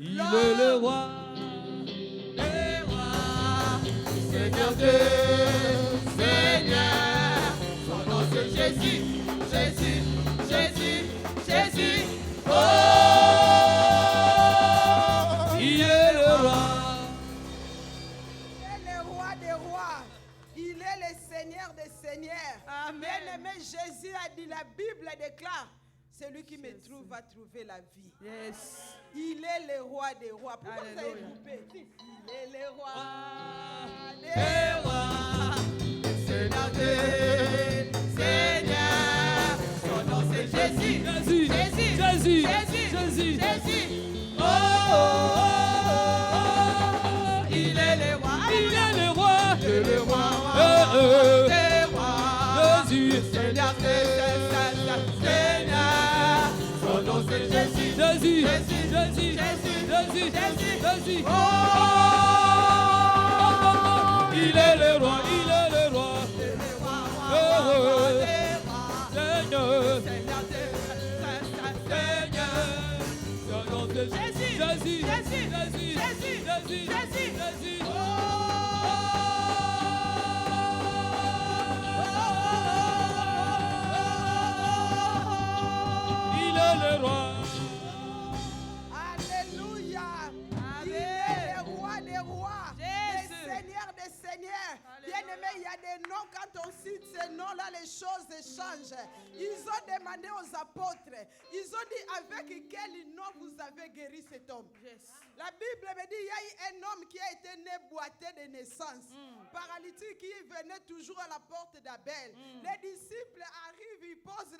Il est le roi. Seigneur Dieu, Seigneur, son nom c'est Jésus, Jésus, Jésus, Jésus. Oh, Il est le roi. Il est le roi des rois. Il est le Seigneur des seigneurs. Amen. Bien-aimé, Jésus a dit, la Bible déclare, celui qui me trouve va trouver la vie. yes. Il est le roi des rois. Pourquoi vous avez Alléluia. coupé? Il est le roi des Et rois. roi, Seigneur Dieu, Seigneur, son nom c'est Jésus, Jésus, Jésus, Jésus, Jésus, Jésus. Jésus. Oh, oh, oh, oh, il est le roi, Il est le roi. il est le roi, des rois. Jésus, Seigneur, Seigneur, son nom c'est Jésus, Jésus, Jésus, Jésus, Jésus, Jésus, Jésus. Jésus. Oh, Il est le roi, il est le roi. Seigneur, son nom c'est Jésus, Jésus, Jésus, Jésus, Jésus, Jésus. Il est le roi. Alléluia. Amen. Il est le roi des rois, Jésus. le Seigneur des seigneurs. Bien-aimé, il y a des noms, quand on cite ces noms-là, les choses changent. Ils ont demandé aux apôtres, ils ont dit avec quel nom vous avez guéri cet homme. La Bible me dit, il y a eu un homme qui a été né boité de naissance, paralytique, qui venait toujours à la porte d'Abel. Les disciples arrivent, ils posent,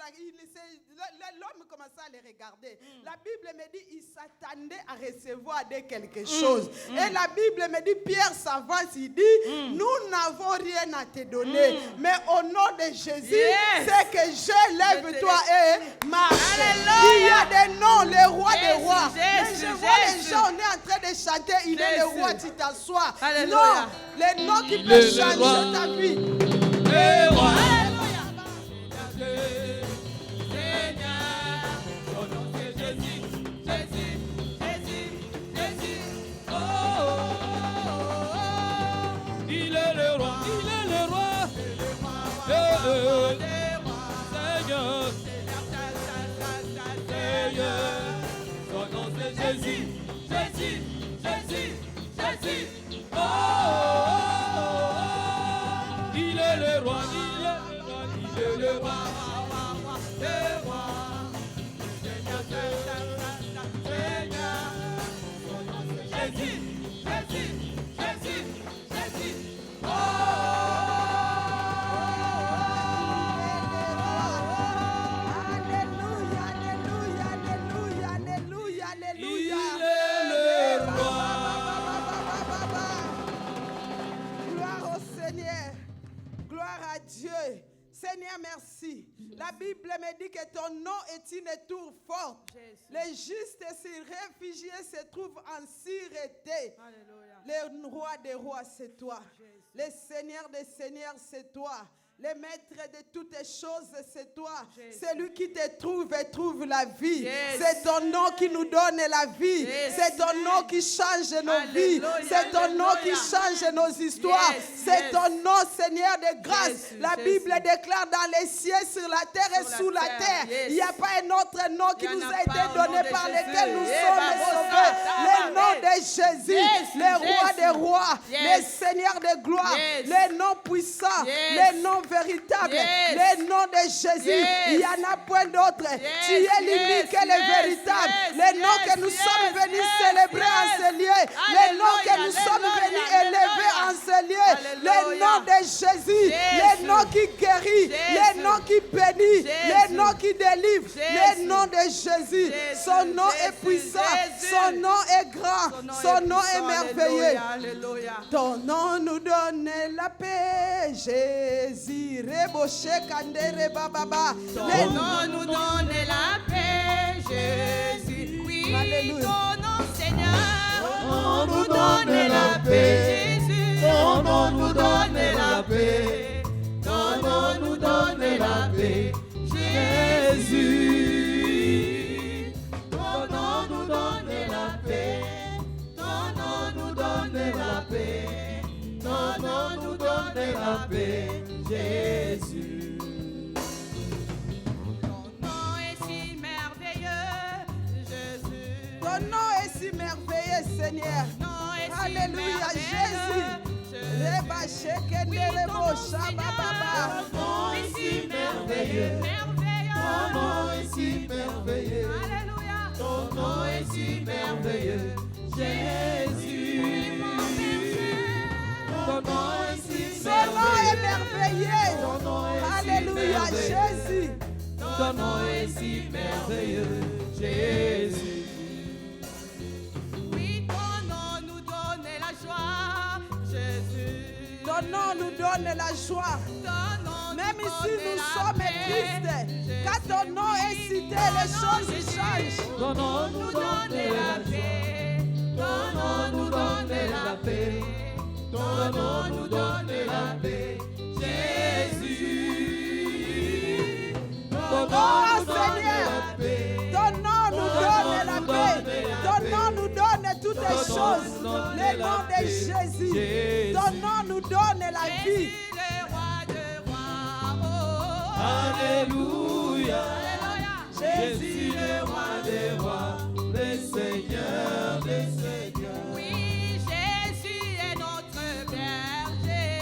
l'homme commence à les regarder. La Bible me dit, il s'attendait à recevoir de quelque chose. Et la Bible me dit, Pierre s'avance, il dit, nous n'avons rien à te donner, mais au nom de Jésus, Yes. c'est que je lève-toi et marche. Alléluia. Il y a des noms, le roi des Jésus, rois. Mais Jésus, je vois les Jésus. gens, on est en train de chanter, il est le Jésus. roi, tu t'assois. Alléluia. Non, les noms qui Il est peuvent le changer roi. ta vie. Le roi. Seigneur, son nom c'est Jésus, Jésus, Jésus, Jésus. Oh, oh, oh, Il est le roi, il est le roi. Seigneur, Seigneur, son nom c'est Jésus, Jésus, Jésus, Jésus. Oh, oh, oh, oh. Il est le roi, il est le roi, il est le roi. Jésus, Jésus, Jésus, Jésus. Oh, Alléluia, alléluia, alléluia, alléluia, alléluia. Il est le roi. Gloire au Seigneur. Gloire à Dieu. Seigneur, merci. La Bible me dit que ton nom est une tour forte. Les justes s'y réfugiés se trouvent en sûreté. Le roi des rois, c'est toi. Le Seigneur des seigneurs, c'est toi. Le maître de toutes choses, c'est toi. Celui qui te trouve et trouve la vie. Yes. C'est ton nom qui nous donne la vie. Yes. C'est ton nom qui change nos Alléluia. vies. C'est ton nom qui Alléluia. change nos histoires. Yes. C'est Yes. ton nom, Seigneur de grâce. Yes. La Yes. Bible déclare dans les cieux, sur la terre et Sur sous la la terre. terre. Yes. Il n'y a pas un autre nom qui Il y en nous a a été pas au nom donné de par Jésus. lequel nous Eh, sommes Babo, sauvés. ça, Le ça, nom amen. de Jésus, Yes. le roi Yes. des rois, Yes. le Seigneur de gloire, Yes. le nom puissant, Yes. le nom véritable, Yes. le nom de Jésus. Yes. Il n'y en a point d'autre. Yes. Tu es l'unique et le Yes. véritable. Yes. Le nom Yes. que nous Yes. sommes venus Yes. célébrer en Yes. ce lieu. Le nom que Alléluia. nous sommes venus Alléluia. élever en ce lieu. Le Alléluia. nom de Jésus. Jésus. Le nom qui guérit. Jésus. Le nom qui bénit. Jésus. Le nom qui délivre. Jésus. Le nom de Jésus. Jésus. Son nom est Jésus. puissant. Jésus. Son nom est grand. Son nom est puissant. merveilleux. Alléluia. Alléluia. Ton nom nous donne la paix, Jésus. Reboché kandere bababa. Ton nom nous donne la paix, Jésus. Oui, Alléluia. ton nom, Seigneur. Ton nom nous donne donne la paix, Jésus. Ton nom nous donne la paix. Ton nom nous donne la paix, Jésus. Ton nom nous donne la paix. Ton nom est si merveilleux, Seigneur. Alléluia, Jésus. Reba shekende rebo shabababa. Ton nom est si merveilleux. Ton nom est si merveilleux. Ton nom est si merveilleux. Jésus. Ton nom est si Son nom est merveilleux. merveilleux. Ton nom est si Alléluia, merveilleux. Jésus. Ton nom est si merveilleux. Jésus. Oui, ton nom nous donne la joie, Jésus. Ton nom nous donne la joie. Ton nom Même nous si donne nous la sommes paix, tristes, Jésus. quand ton nom est cité, les choses changent. Ton nom nous donne la joie. Ton nom nous donne la paix. Ton nom nous donne la paix. Jésus. Ton nom Oh nous donne Seigneur, la paix. ton nom nous donne la paix. Ton nom nous donne toutes les choses. Le nom de Jésus. Ton nom nous donne la vie. Jésus, le roi de rois, oh, oh. Alléluia. Alléluia. Jésus le roi des rois, le Seigneur des seigneurs. Oui, Jésus est notre berger.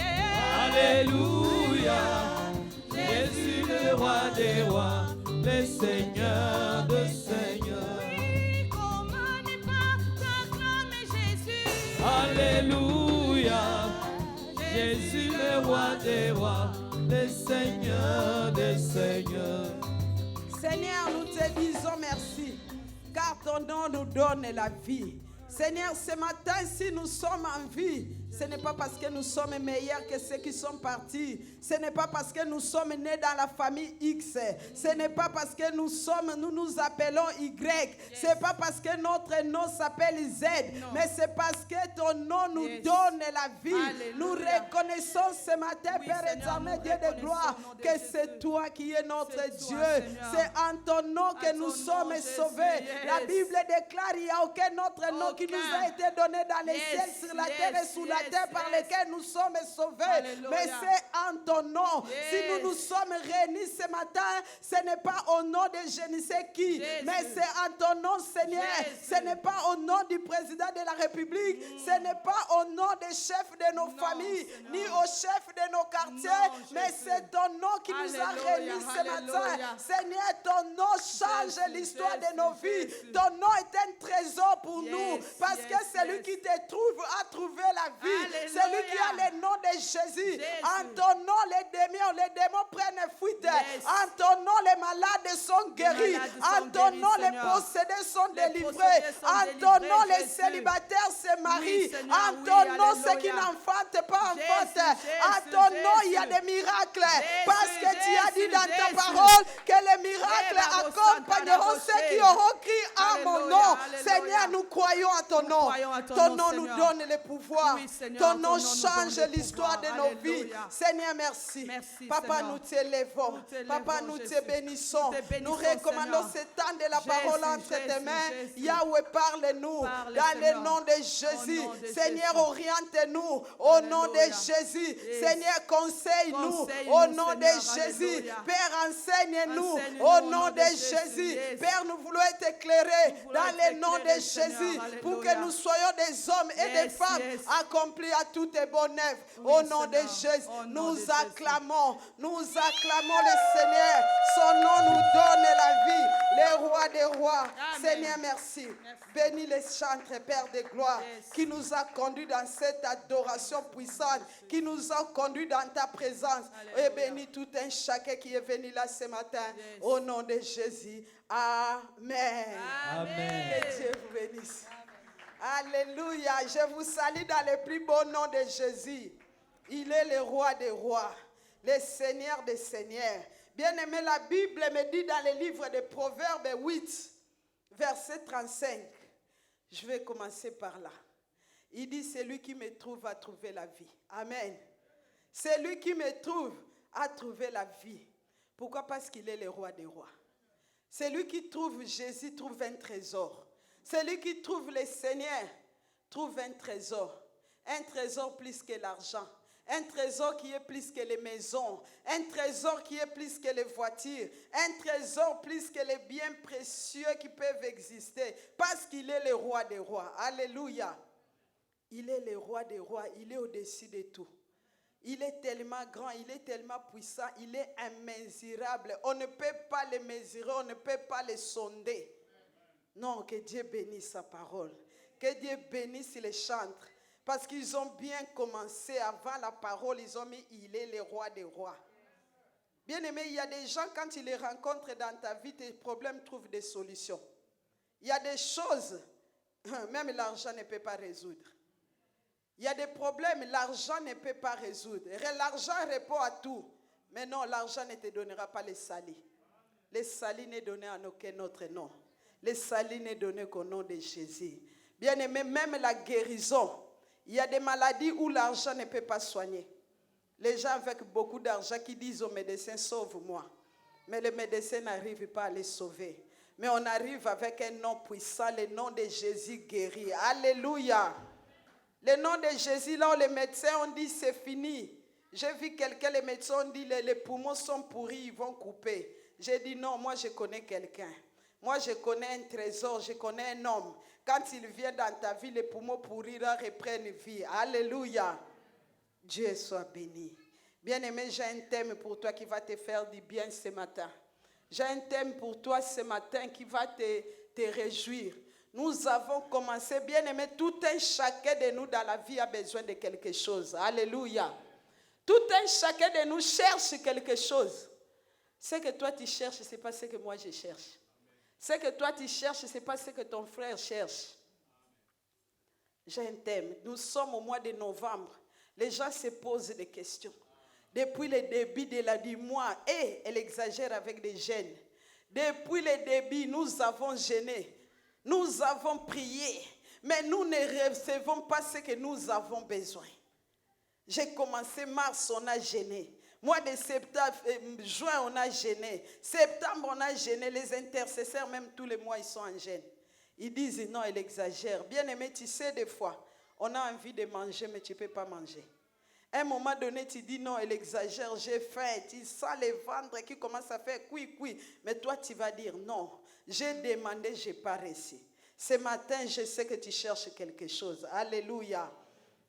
Alléluia. Jésus le roi des rois, le Seigneur des seigneurs. Oui, comment ne pas t'acclamer Jésus? Alléluia. Jésus le roi des rois, le Seigneur des seigneurs. Seigneur, nous te disons merci, car ton nom nous donne la vie. Seigneur, ce matin, si nous sommes en vie, ce n'est pas parce que nous sommes meilleurs que ceux qui sont partis. Ce n'est pas parce que nous sommes nés dans la famille X. Ce n'est pas parce que nous nous appelons Y. Ce n'est pas parce que notre nom s'appelle Z. Mais c'est parce que ton nom nous donne la vie. Alléluia. Nous reconnaissons ce matin, Oui, Père Seigneur, éternel, nous Dieu de reconnaissons gloire, au nom de que Jésus. c'est toi qui es notre C'est Dieu. toi, Seigneur. C'est en ton nom que En nous ton sommes nom, Jésus, sauvés. yes. La Bible déclare il n'y a aucun autre nom qui nous a été donné dans les Yes, ciels, sur la yes, terre et sous la yes, terre par yes. lesquels nous sommes sauvés. Alléluia. Mais c'est en ton nom. Yes. Si nous nous sommes réunis ce matin, ce n'est pas au nom de je ne sais qui, Jésus. mais c'est en ton nom, Seigneur. Jésus. Ce n'est pas au nom du président de la République, ce n'est pas au nom des chefs de nos Non, familles, Seigneur. ni au chef de nos quartiers, Non, mais Jésus. c'est ton nom qui nous a Alléluia, réunis ce matin. alléluia. Seigneur, ton nom change Jésus, l'histoire de Jésus, nos vies. Jésus. Ton nom est un trésor pour Yes, nous, parce yes, que celui yes. qui te trouve a trouvé la vie. Alléluia. Celui qui a le nom de Jésus. Jésus. En ton nom, les démons prennent fuite. Yes. En ton nom, les malades sont guéris. malades En sont ton guéris, nom, les Seigneur. possédés sont Les délivrés. possédés sont En ton délivrés, nom, les Jésus. célibataires se marient. Seigneur, En oui, ton nom, ceux qui alléluia. n'enfantent pas enfantent. Jésus, En ton nom, il y a Jésus. des miracles. Jésus, Parce que tu as dit Jésus, dans ta Jésus. parole que les miracles Reba accompagneront Santa ceux qui Raboshe. auront crié en mon Alléluia, nom. alléluia. Seigneur, nous croyons à ton Nous nom. croyons à ton Ton nom, nom nous Seigneur. donne le pouvoir. Oui, Seigneur, Ton ton nom nom nous change donne le l'histoire de pouvoir. nos vies. Alléluia. Seigneur, merci. Merci, Papa, Seigneur. nous t'élèvons. Nous t'élèvons, Papa, nous te Jésus. bénissons. Nous te bénissons, Nous recommandons Seigneur. ce temps de la Jésus, parole entre tes Jésus, mains. Jésus. Yahweh, parle-nous. Parle, Dans le Seigneur. nom de Jésus. Au nom de Seigneur, Jésus. oriente-nous. Au nom de Alléluia. Jésus. Yes. Seigneur, conseille-nous. Conseille-nous, Au nom de Seigneur. Jésus. Alléluia. Père, enseigne-nous. Enseigne-nous Au nom de Jésus. Jésus. Yes. Père, nous voulons être éclairés Nous voulons dans être le nom de éclairés, Jésus. Seigneur. Pour que Alléluia. nous soyons des hommes et des Yes, femmes yes. accomplis à toutes tes bonnes œuvres. Oui, Au nom de Seigneur. Jésus, Au nom nous de Jésus. acclamons le Seigneur. Son nom nous donne la vie, le roi des rois. Amen. Seigneur, merci. Bénis les chantres, Père de gloire, Yes. qui nous a conduits dans cette adoration puissante, qui nous a conduits dans ta présence. Alléluia. Et bénis tout un chacun qui est venu là ce matin. Yes. Au nom de Jésus. Amen. Amen. Que Dieu vous bénisse. Alléluia. Je vous salue dans le plus beau nom de Jésus. Il est le roi des rois, le Seigneur des seigneurs. Bien-aimé, la Bible me dit dans le livre de Proverbes 8, verset 35. Je vais commencer par là. Il dit, celui qui me trouve a trouvé la vie. Amen. Celui qui me trouve a trouvé la vie. Pourquoi? Parce qu'il est le roi des rois. Celui qui trouve Jésus trouve un trésor. Celui qui trouve le Seigneur trouve un trésor. Un trésor plus que l'argent. un trésor qui est plus que les maisons, un trésor qui est plus que les voitures, un trésor plus que les biens précieux qui peuvent exister, parce qu'il est le roi des rois. Alléluia. Il est le roi des rois, il est au-dessus de tout. Il est tellement grand, il est tellement puissant, il est immesurable. On ne peut pas le mesurer, on ne peut pas le sonder. Non, que Dieu bénisse sa parole. Que Dieu bénisse les chantres. Parce qu'ils ont bien commencé avant la parole, ils ont mis « Il est le roi des rois ». Bien aimé, il y a des gens, quand ils les rencontrent dans ta vie, tes problèmes trouvent des solutions. Il y a des choses, même l'argent ne peut pas résoudre. Il y a des problèmes, l'argent ne peut pas résoudre. L'argent répond à tout. Mais non, l'argent ne te donnera pas les salis. Les salis n'est donné à aucun autre nom. Les salis n'est donné qu'au nom de Jésus. Bien aimé, même la guérison. Il y a des maladies où l'argent ne peut pas soigner. Les gens avec beaucoup d'argent qui disent aux médecins, sauve-moi. Mais les médecins n'arrivent pas à les sauver. Mais on arrive avec un nom puissant, le nom de Jésus guéri. Alléluia. Le nom de Jésus, là où les médecins ont dit, c'est fini. J'ai vu quelqu'un, les médecins ont dit, les poumons sont pourris, ils vont couper. J'ai dit, non, moi je connais quelqu'un. Moi je connais un trésor, je connais un homme. Quand il vient dans ta vie, les poumons pourris reprennent vie. Alléluia. Dieu soit béni. Bien-aimé, j'ai un thème pour toi qui va te faire du bien ce matin. J'ai un thème pour toi ce matin qui va te réjouir. Nous avons commencé, bien-aimé, tout un chacun de nous dans la vie a besoin de quelque chose. Alléluia. Tout un chacun de nous cherche quelque chose. Ce que toi tu cherches, ce n'est pas ce que moi je cherche. Ce que toi tu cherches, ce n'est pas ce que ton frère cherche. J'ai un thème. Nous sommes au mois de novembre. Les gens se posent des questions. Depuis le début du mois, elle exagère avec des jeûnes. Depuis le début, nous avons jeûné. Nous avons prié. Mais nous ne recevons pas ce que nous avons besoin. J'ai commencé mars, on a jeûné. Mois de septembre, juin, on a jeûné. Septembre, on a jeûné. Les intercesseurs, même tous les mois, ils sont en jeûne. Ils disent non, elle exagère. Bien aimé, tu sais, des fois, on a envie de manger, mais tu ne peux pas manger. À un moment donné, tu dis non, elle exagère, j'ai faim. Tu sens les ventres qui commencent à faire cuit. Mais toi, tu vas dire non. J'ai demandé, je n'ai pas reçu. Ce matin, je sais que tu cherches quelque chose. Alléluia.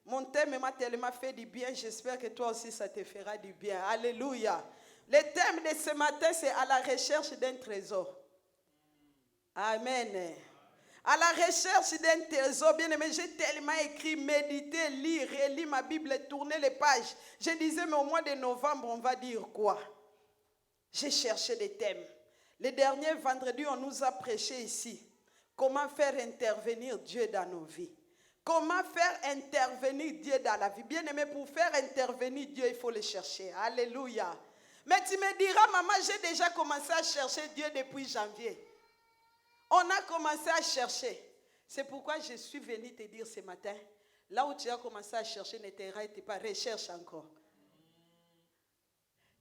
Mon thème m'a tellement fait du bien, j'espère que toi aussi ça te fera du bien. Alléluia. Le thème de ce matin, c'est à la recherche d'un trésor. Amen. À la recherche d'un trésor, bien aimé, j'ai tellement écrit, méditer, lire, relire ma Bible, tourner les pages. Je disais, mais au mois de novembre, on va dire quoi? J'ai cherché des thèmes. Le dernier vendredi, on nous a prêché ici. Comment faire intervenir Dieu dans nos vies? Comment faire intervenir Dieu dans la vie? Bien aimé, pour faire intervenir Dieu, il faut le chercher. Alléluia. Mais tu me diras, maman, j'ai déjà commencé à chercher Dieu depuis janvier. On a commencé à chercher. C'est pourquoi je suis venue te dire ce matin, là où tu as commencé à chercher, ne t'arrête pas, recherche encore.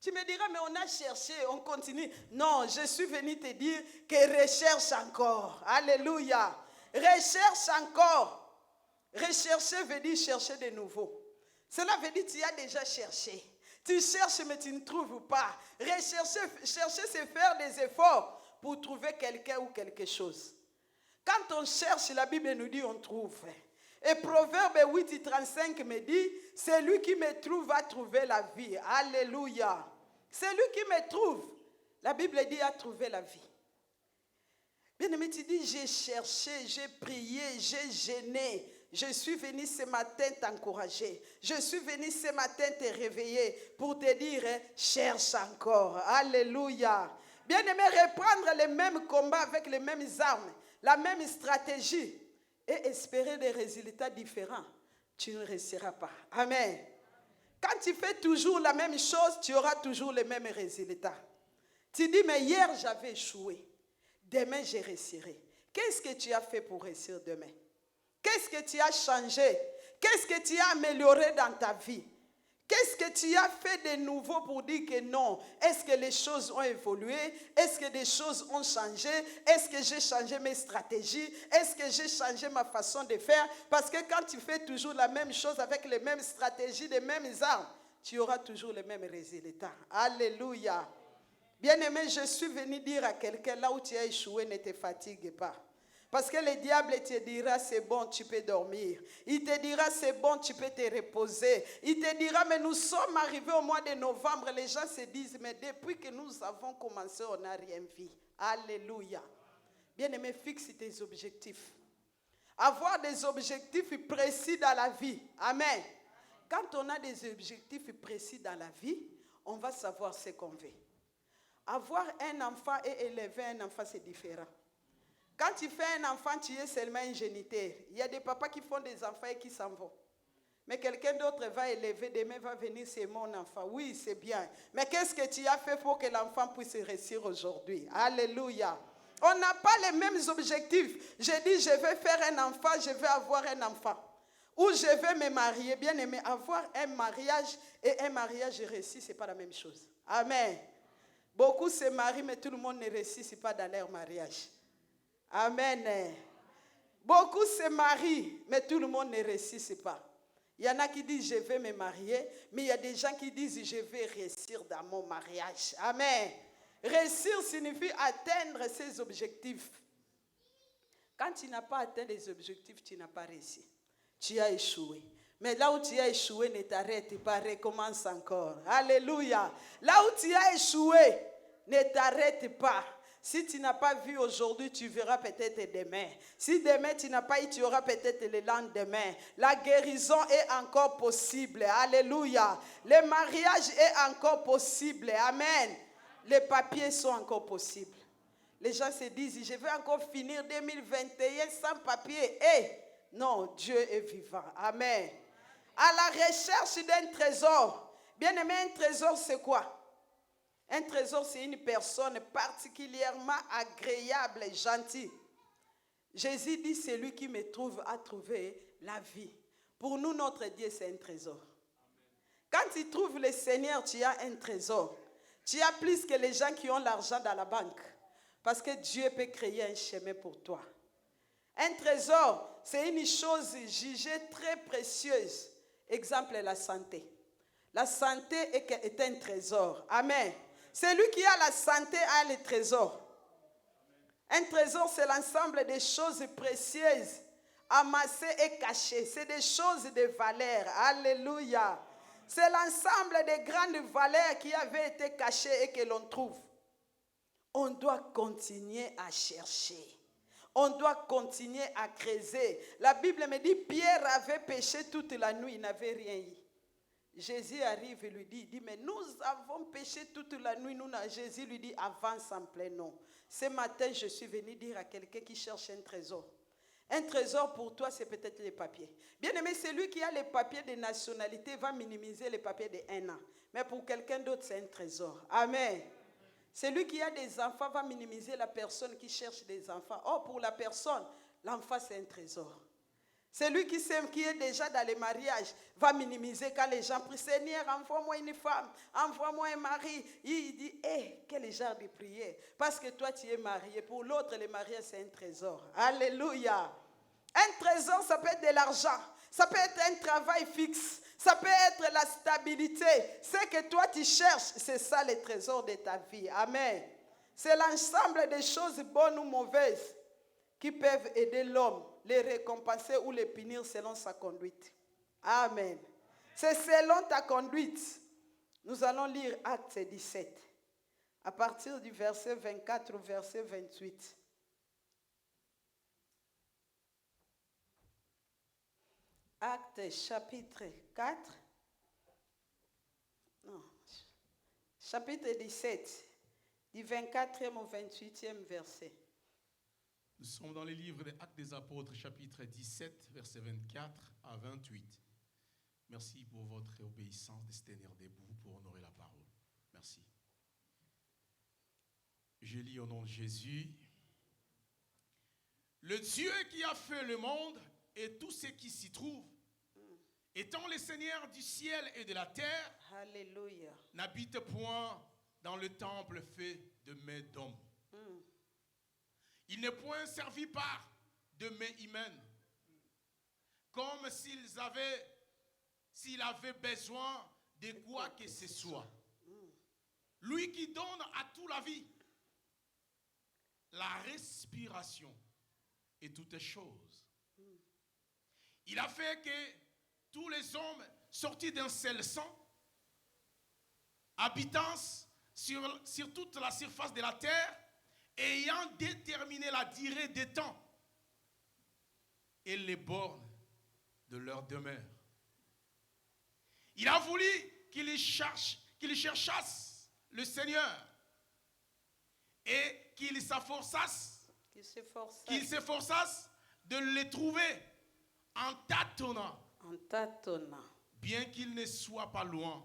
Tu me diras, mais on a cherché, on continue. Non, je suis venue te dire que recherche encore. Alléluia. Recherche encore. Rechercher veut dire chercher de nouveau. Cela veut dire que tu as déjà cherché. Tu cherches mais tu ne trouves pas. Chercher, c'est faire des efforts pour trouver quelqu'un ou quelque chose. Quand on cherche, la Bible nous dit on trouve. Et Proverbe 8:35 me dit, celui qui me trouve va trouver la vie. Alléluia. Celui qui me trouve, la Bible dit a trouvé la vie. Bien-aimé, tu dis j'ai cherché, j'ai prié, j'ai jeûné. Je suis venu ce matin t'encourager. Je suis venu ce matin te réveiller pour te dire, cherche encore. Alléluia. Bien-aimé, reprendre les mêmes combats avec les mêmes armes, la même stratégie et espérer des résultats différents, tu ne réussiras pas. Amen. Quand tu fais toujours la même chose, tu auras toujours les mêmes résultats. Tu dis, mais hier j'avais échoué. Demain je réussirai. Qu'est-ce que tu as fait pour réussir demain? Qu'est-ce que tu as changé? Qu'est-ce que tu as amélioré dans ta vie? Qu'est-ce que tu as fait de nouveau pour dire que non? Est-ce que les choses ont évolué? Est-ce que des choses ont changé? Est-ce que j'ai changé mes stratégies? Est-ce que j'ai changé ma façon de faire? Parce que quand tu fais toujours la même chose avec les mêmes stratégies, les mêmes armes, tu auras toujours les mêmes résultats. Alléluia. Bien-aimé, je suis venu dire à quelqu'un, là où tu as échoué, ne te fatigue pas. Parce que le diable te dira, c'est bon, tu peux dormir. Il te dira, c'est bon, tu peux te reposer. Il te dira, mais nous sommes arrivés au mois de novembre. Les gens se disent, mais depuis que nous avons commencé, on n'a rien vu. Alléluia. Bien-aimé, fixe tes objectifs. Avoir des objectifs précis dans la vie. Amen. Quand on a des objectifs précis dans la vie, on va savoir ce qu'on veut. Avoir un enfant et élever un enfant, c'est différent. Quand tu fais un enfant, tu es seulement un géniteur. Il y a des papas qui font des enfants et qui s'en vont. Mais quelqu'un d'autre va élever, demain va venir, c'est mon enfant. Oui, c'est bien. Mais qu'est-ce que tu as fait pour que l'enfant puisse réussir aujourd'hui? Alléluia. On n'a pas les mêmes objectifs. Je dis, je vais faire un enfant, je vais avoir un enfant. Ou je vais me marier. Bien aimé, avoir un mariage et un mariage réussi, ce n'est pas la même chose. Amen. Beaucoup se marient, mais tout le monde ne réussit pas dans leur mariage. Amen. Beaucoup se marient, mais tout le monde ne réussit pas. Il y en a qui disent, je vais me marier, mais il y a des gens qui disent, je vais réussir dans mon mariage. Amen. Réussir signifie atteindre ses objectifs. Quand tu n'as pas atteint les objectifs, tu n'as pas réussi. Tu as échoué. Mais là où tu as échoué, ne t'arrête pas, recommence encore. Alléluia. Là où tu as échoué, ne t'arrête pas. Si tu n'as pas vu aujourd'hui, tu verras peut-être demain. Si demain tu n'as pas eu, tu auras peut-être le lendemain. La guérison est encore possible. Alléluia. Le mariage est encore possible. Amen. Les papiers sont encore possibles. Les gens se disent, je vais encore finir 2021 sans papier. Non, Dieu est vivant. Amen. À la recherche d'un trésor. Bien aimé, un trésor c'est quoi? Un trésor, c'est une personne particulièrement agréable et gentille. Jésus dit, celui qui me trouve a trouvé la vie. Pour nous, notre Dieu, c'est un trésor. Quand tu trouves le Seigneur, tu as un trésor. Tu as plus que les gens qui ont l'argent dans la banque. Parce que Dieu peut créer un chemin pour toi. Un trésor, c'est une chose jugée très précieuse. Exemple, la santé. La santé est un trésor. Amen. Celui qui a la santé a le trésor. Un trésor, c'est l'ensemble des choses précieuses, amassées et cachées. C'est des choses de valeur. Alléluia. C'est l'ensemble des grandes valeurs qui avaient été cachées et que l'on trouve. On doit continuer à chercher. On doit continuer à creuser. La Bible me dit, Pierre avait péché toute la nuit, il n'avait rien eu. Jésus arrive et lui dit, mais nous avons péché toute la nuit. Jésus lui dit, avance en plein nom. Ce matin, je suis venu dire à quelqu'un qui cherche un trésor. Un trésor pour toi, c'est peut-être les papiers. Bien aimé, celui qui a les papiers de nationalité va minimiser les papiers de 1 an. Mais pour quelqu'un d'autre, c'est un trésor. Amen. Celui qui a des enfants va minimiser la personne qui cherche des enfants. Or, pour la personne, l'enfant, c'est un trésor. Celui qui est déjà dans les mariages va minimiser quand les gens prient, Seigneur, envoie-moi une femme, envoie-moi un mari. Il dit, quel genre de prière. Parce que toi, tu es marié. Pour l'autre, le mariage, c'est un trésor. Alléluia. Un trésor, ça peut être de l'argent. Ça peut être un travail fixe. Ça peut être la stabilité. Ce que toi, tu cherches, c'est ça le trésor de ta vie. Amen. C'est l'ensemble des choses bonnes ou mauvaises qui peuvent aider l'homme, les récompenser ou les punir selon sa conduite. Amen. C'est selon ta conduite. Nous allons lire Acte 17, à partir du verset 24 au verset 28. Acte chapitre 4, non, chapitre 17, du 24e au 28e verset. Nous sommes dans les livres des Actes des Apôtres, chapitre 17, verset 24 à 28. Merci pour votre obéissance de se tenir debout pour honorer la parole. Merci. Je lis au nom de Jésus. Le Dieu qui a fait le monde et tout ce qui s'y trouve étant le Seigneur du ciel et de la terre, Alléluia. n'habite point dans le temple fait de mains d'hommes. Il n'est point servi par de mains humaines, comme s'il avait besoin de quoi que ce soit. Lui qui donne à tout la vie, la respiration et toutes choses. Il a fait que tous les hommes sortis d'un seul sang, habitant sur toute la surface de la terre, ayant déterminé la durée des temps et les bornes de leur demeure. Il a voulu qu'ils cherchassent le Seigneur et qu'ils s'efforçassent de le trouver en tâtonnant, bien qu'il ne soit pas loin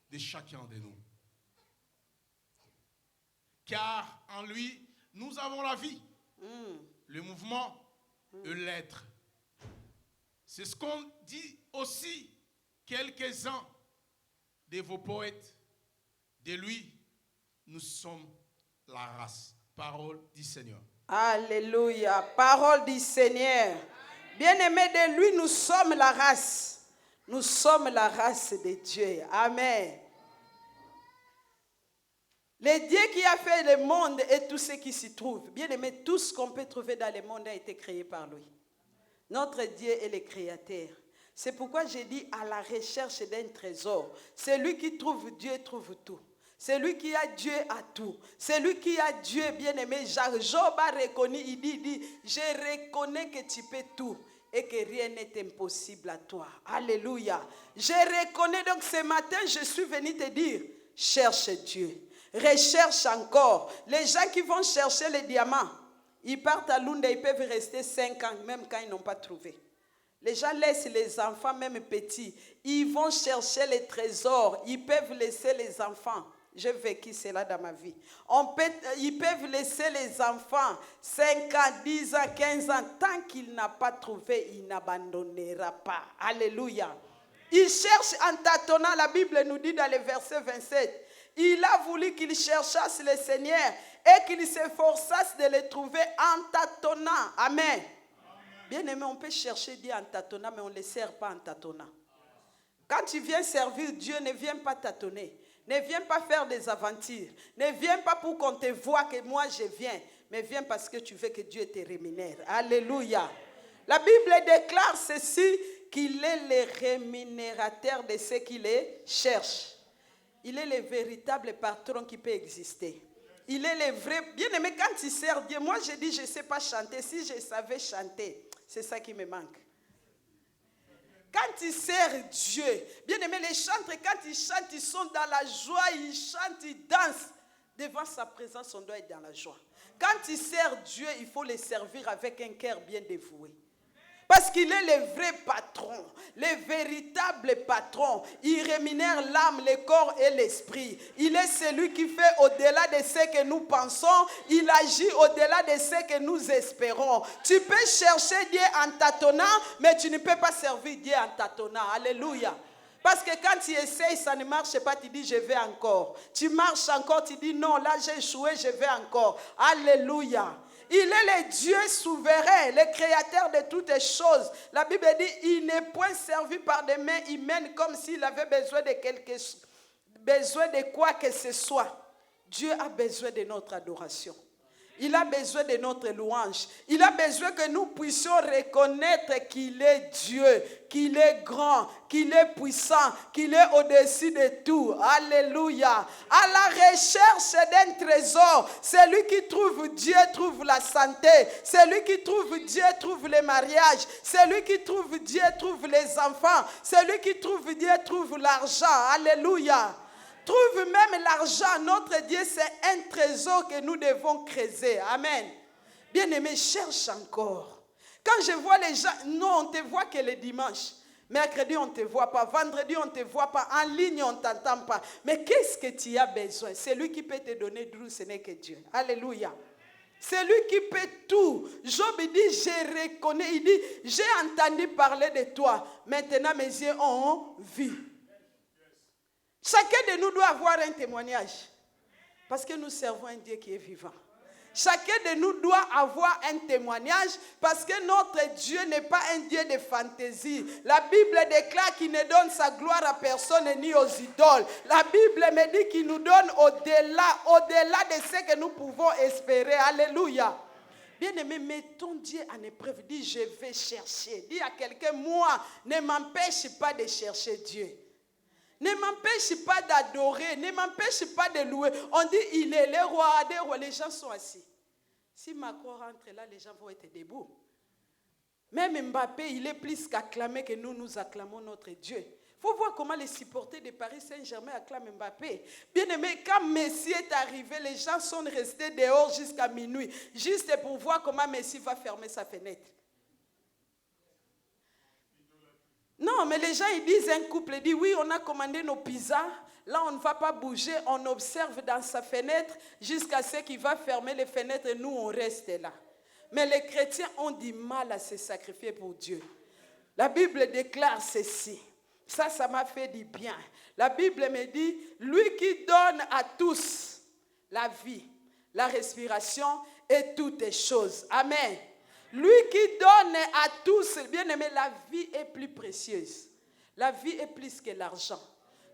de chacun de nous. Car en lui, nous avons la vie, le mouvement et l'être. C'est ce qu'ont dit aussi quelques-uns de vos poètes. De lui, nous sommes la race. Parole du Seigneur. Alléluia. Parole du Seigneur. Bien-aimés, de lui, nous sommes la race. Nous sommes la race de Dieu. Amen. Le Dieu qui a fait le monde et tout ce qui s'y trouve. Bien-aimés, tout ce qu'on peut trouver dans le monde a été créé par lui. Notre Dieu est le créateur. C'est pourquoi j'ai dit à la recherche d'un trésor. Celui qui trouve Dieu trouve tout. Celui qui a Dieu a tout. Celui qui a Dieu, bien-aimé, Job a reconnu, il dit, je reconnais que tu peux tout et que rien n'est impossible à toi. Alléluia. Je reconnais donc ce matin, je suis venu te dire, cherche Dieu. Recherche encore. Les gens qui vont chercher les diamants, ils partent à Lunda, ils peuvent rester 5 ans, même quand ils n'ont pas trouvé. Les gens laissent les enfants, même petits. Ils vont chercher les trésors. Ils peuvent laisser les enfants. J'ai vécu cela dans ma vie. Ils peuvent laisser les enfants 5 ans, 10 ans, 15 ans. Tant qu'il n'a pas trouvé, il n'abandonnera pas. Alléluia. Il cherche en tâtonnant. La Bible nous dit dans le verset 27. Il a voulu qu'il cherchasse le Seigneur et qu'il s'efforçasse de le trouver en tâtonnant. Amen. Bien-aimé, on peut chercher Dieu en tâtonnant, mais on ne le sert pas en tâtonnant. Quand tu viens servir Dieu, ne viens pas tâtonner. Ne viens pas faire des aventures. Ne viens pas pour qu'on te voie que moi je viens. Mais viens parce que tu veux que Dieu te rémunère. Alléluia. La Bible déclare ceci, qu'il est le rémunérateur de ceux qui les cherchent. Il est le véritable patron qui peut exister. Il est le vrai. Bien-aimé, quand tu sers Dieu, moi je dis je ne sais pas chanter. Si je savais chanter, c'est ça qui me manque. Quand tu sers Dieu, bien-aimé, les chantres, quand ils chantent, ils sont dans la joie, ils chantent, ils dansent. Devant sa présence, on doit être dans la joie. Quand tu sers Dieu, il faut le servir avec un cœur bien dévoué. Parce qu'il est le vrai patron, le véritable patron. Il rémunère l'âme, le corps et l'esprit. Il est celui qui fait au-delà de ce que nous pensons. Il agit au-delà de ce que nous espérons. Tu peux chercher Dieu en tâtonnant, mais tu ne peux pas servir Dieu en tâtonnant. Alléluia. Parce que quand tu essayes, ça ne marche pas, tu dis je vais encore. Tu marches encore, tu dis non, là j'ai échoué, je vais encore. Alléluia. Il est le Dieu souverain, le créateur de toutes les choses. La Bible dit, il n'est point servi par des mains humaines comme s'il avait besoin de quoi que ce soit. Dieu a besoin de notre adoration. Il a besoin de notre louange. Il a besoin que nous puissions reconnaître qu'il est Dieu, qu'il est grand, qu'il est puissant, qu'il est au-dessus de tout. Alléluia. À la recherche d'un trésor, celui qui trouve Dieu trouve la santé. Celui qui trouve Dieu trouve le mariage. Celui qui trouve Dieu trouve les enfants. Celui qui trouve Dieu trouve l'argent. Alléluia. Trouve même l'argent. Notre Dieu, c'est un trésor que nous devons creuser. Amen. Bien-aimé, cherche encore. Quand je vois les gens, non, on ne te voit que le dimanche. Mercredi, on ne te voit pas. Vendredi, on ne te voit pas. En ligne, on ne t'entend pas. Mais qu'est-ce que tu as besoin? Celui qui peut te donner d'où ce n'est que Dieu. Alléluia. C'est lui qui peut tout. Job il dit, je reconnais, il dit, j'ai entendu parler de toi. Maintenant mes yeux ont vu. Chacun de nous doit avoir un témoignage. Parce que nous servons un Dieu qui est vivant. Chacun de nous doit avoir un témoignage parce que notre Dieu n'est pas un Dieu de fantaisie. La Bible déclare qu'il ne donne sa gloire à personne ni aux idoles. La Bible me dit qu'il nous donne au-delà de ce que nous pouvons espérer. Alléluia. Bien-aimé, mettons Dieu en épreuve. Dis, je vais chercher. Dis à quelqu'un, moi, ne m'empêche pas de chercher Dieu. Ne m'empêche pas d'adorer, ne m'empêche pas de louer. On dit, il est le roi des rois. Les gens sont assis. Si Macron rentre là, les gens vont être debout. Même Mbappé, il est plus qu'acclamé que nous acclamons notre Dieu. Il faut voir comment les supporters de Paris Saint-Germain acclament Mbappé. Bien aimé, quand Messi est arrivé, les gens sont restés dehors jusqu'à minuit, juste pour voir comment Messi va fermer sa fenêtre. Non, mais les gens, ils disent, un couple, ils disent, oui, on a commandé nos pizzas. Là, on ne va pas bouger. On observe dans sa fenêtre jusqu'à ce qu'il va fermer les fenêtres et nous, on reste là. Mais les chrétiens ont du mal à se sacrifier pour Dieu. La Bible déclare ceci. Ça m'a fait du bien. La Bible me dit, lui qui donne à tous la vie, la respiration et toutes les choses. Amen. Lui qui donne à tous, bien aimé, la vie est plus précieuse. La vie est plus que l'argent.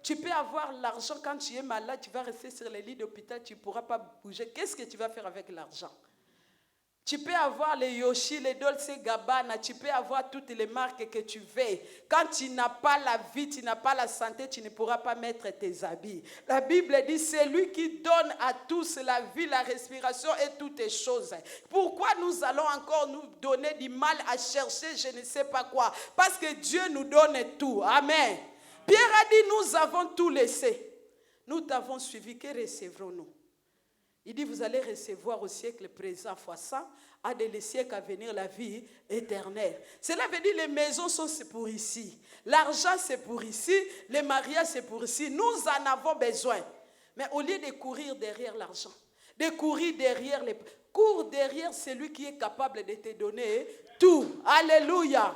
Tu peux avoir l'argent quand tu es malade, tu vas rester sur les lits d'hôpital, tu ne pourras pas bouger. Qu'est-ce que tu vas faire avec l'argent? Tu peux avoir les Yoshi, les Dolce Gabbana, tu peux avoir toutes les marques que tu veux. Quand tu n'as pas la vie, tu n'as pas la santé, tu ne pourras pas mettre tes habits. La Bible dit, c'est lui qui donne à tous la vie, la respiration et toutes les choses. Pourquoi nous allons encore nous donner du mal à chercher je ne sais pas quoi? Parce que Dieu nous donne tout. Amen. Pierre a dit, nous avons tout laissé. Nous t'avons suivi, que recevrons-nous? Il dit, vous allez recevoir au siècle présent fois 100, à des siècles à venir la vie éternelle. Cela veut dire les maisons sont pour ici. L'argent c'est pour ici. Les mariages c'est pour ici. Nous en avons besoin. Mais au lieu de courir derrière l'argent, de courir derrière les... Cours derrière celui qui est capable de te donner tout. Alléluia.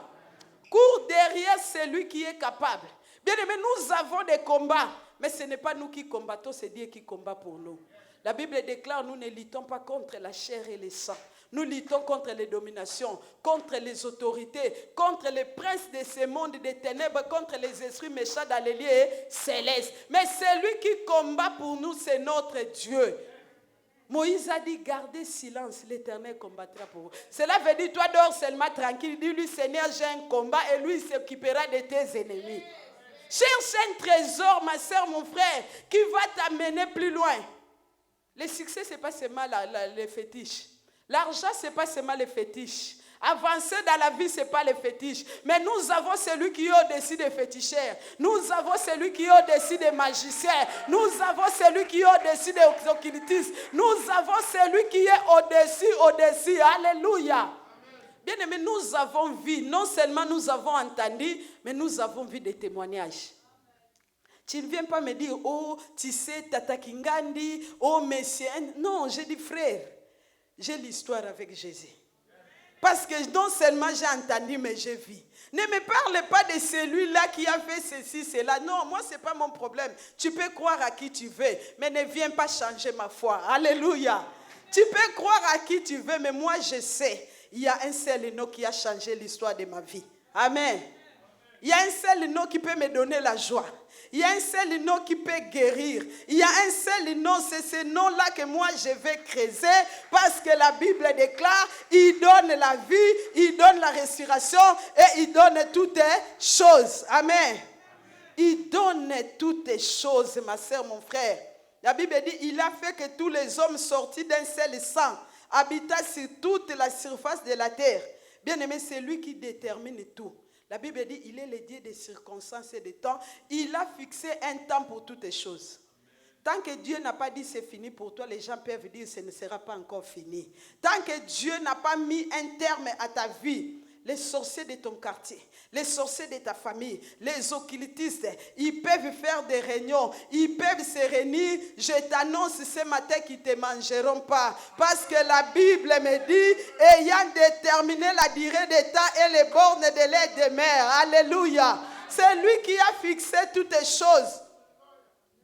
Cours derrière celui qui est capable. Bien aimé, nous avons des combats. Mais ce n'est pas nous qui combattons, c'est Dieu qui combat pour nous. La Bible déclare, nous ne luttons pas contre la chair et le sang. Nous luttons contre les dominations, contre les autorités, contre les princes de ce monde des ténèbres, contre les esprits méchants dans les lieux célestes. Mais celui qui combat pour nous, c'est notre Dieu. Moïse a dit, gardez silence, l'Éternel combattra pour vous. Cela veut dire, toi dors seulement tranquille. Dis-lui, Seigneur, j'ai un combat et lui s'occupera de tes ennemis. Cherche un trésor, ma soeur, mon frère, qui va t'amener plus loin. Le succès, ce n'est pas seulement les fétiches. L'argent, ce n'est pas seulement les fétiches. Avancer dans la vie, ce n'est pas les fétiches. Mais nous avons celui qui est au-dessus des féticheurs. Nous avons celui qui est au-dessus des magiciens. Nous avons celui qui est au-dessus des occultistes. Nous avons celui qui est au-dessus. Alléluia. Bien aimé, nous avons vu. Non seulement nous avons entendu, mais nous avons vu des témoignages. Tu ne viens pas me dire, oh, tu sais, Tata Kingandi, oh, Messie. Non, j'ai dit, frère, j'ai l'histoire avec Jésus. Parce que non seulement j'ai entendu, mais j'ai vu. Ne me parle pas de celui-là qui a fait ceci, cela. Non, moi, ce n'est pas mon problème. Tu peux croire à qui tu veux, mais ne viens pas changer ma foi. Alléluia. Tu peux croire à qui tu veux, mais moi, je sais. Il y a un seul nom qui a changé l'histoire de ma vie. Amen. Il y a un seul nom qui peut me donner la joie. Il y a un seul nom qui peut guérir. Il y a un seul nom, c'est ce nom-là que moi je vais creuser parce que la Bible déclare, il donne la vie, il donne la respiration et il donne toutes choses. Amen. Il donne toutes choses, ma soeur, mon frère. La Bible dit, il a fait que tous les hommes sortis d'un seul sang habitaient sur toute la surface de la terre. Bien aimé, c'est lui qui détermine tout. La Bible dit, il est le Dieu des circonstances et des temps. Il a fixé un temps pour toutes les choses. Tant que Dieu n'a pas dit c'est fini pour toi, les gens peuvent dire ce ne sera pas encore fini. Tant que Dieu n'a pas mis un terme à ta vie, les sorciers de ton quartier, les sorciers de ta famille, les occultistes, ils peuvent faire des réunions, ils peuvent se réunir. Je t'annonce ce matin qu'ils ne te mangeront pas. Parce que la Bible me dit, ayant déterminé la durée des temps et les bornes de l'air des mers. Alléluia. C'est lui qui a fixé toutes les choses.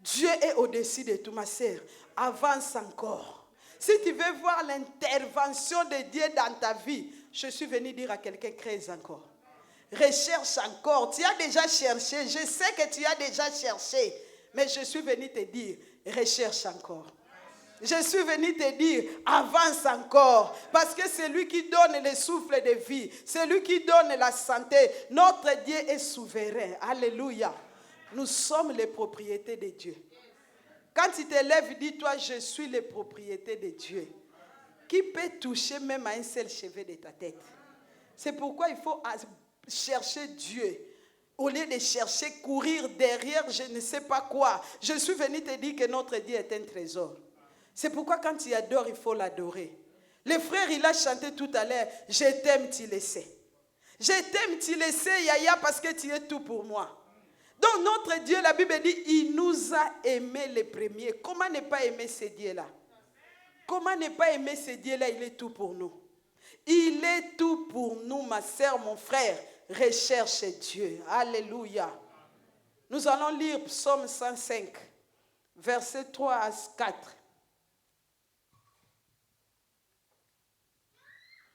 Dieu est au-dessus de tout, ma sœur. Avance encore. Si tu veux voir l'intervention de Dieu dans ta vie, je suis venu dire à quelqu'un, crée encore. Recherche encore. Tu as déjà cherché. Je sais que tu as déjà cherché. Mais je suis venu te dire, recherche encore. Je suis venu te dire, avance encore. Parce que c'est lui qui donne le souffle de vie. C'est lui qui donne la santé. Notre Dieu est souverain. Alléluia. Nous sommes les propriétés de Dieu. Quand tu te lèves, dis-toi, je suis les propriétés de Dieu. Qui peut toucher même à un seul cheveu de ta tête? C'est pourquoi il faut chercher Dieu. Au lieu de chercher, courir derrière je ne sais pas quoi. Je suis venu te dire que notre Dieu est un trésor. C'est pourquoi quand tu adores, il faut l'adorer. Le frère, il a chanté tout à l'heure, je t'aime, tu le sais. Je t'aime, tu le sais, Yaya, parce que tu es tout pour moi. Donc notre Dieu, la Bible dit, il nous a aimés les premiers. Comment ne pas aimer ce Dieu-là? Comment ne pas aimer ce Dieu-là? Il est tout pour nous. Il est tout pour nous, ma sœur, mon frère. Recherche Dieu. Alléluia. Nous allons lire Psaume 105, versets 3 à 4.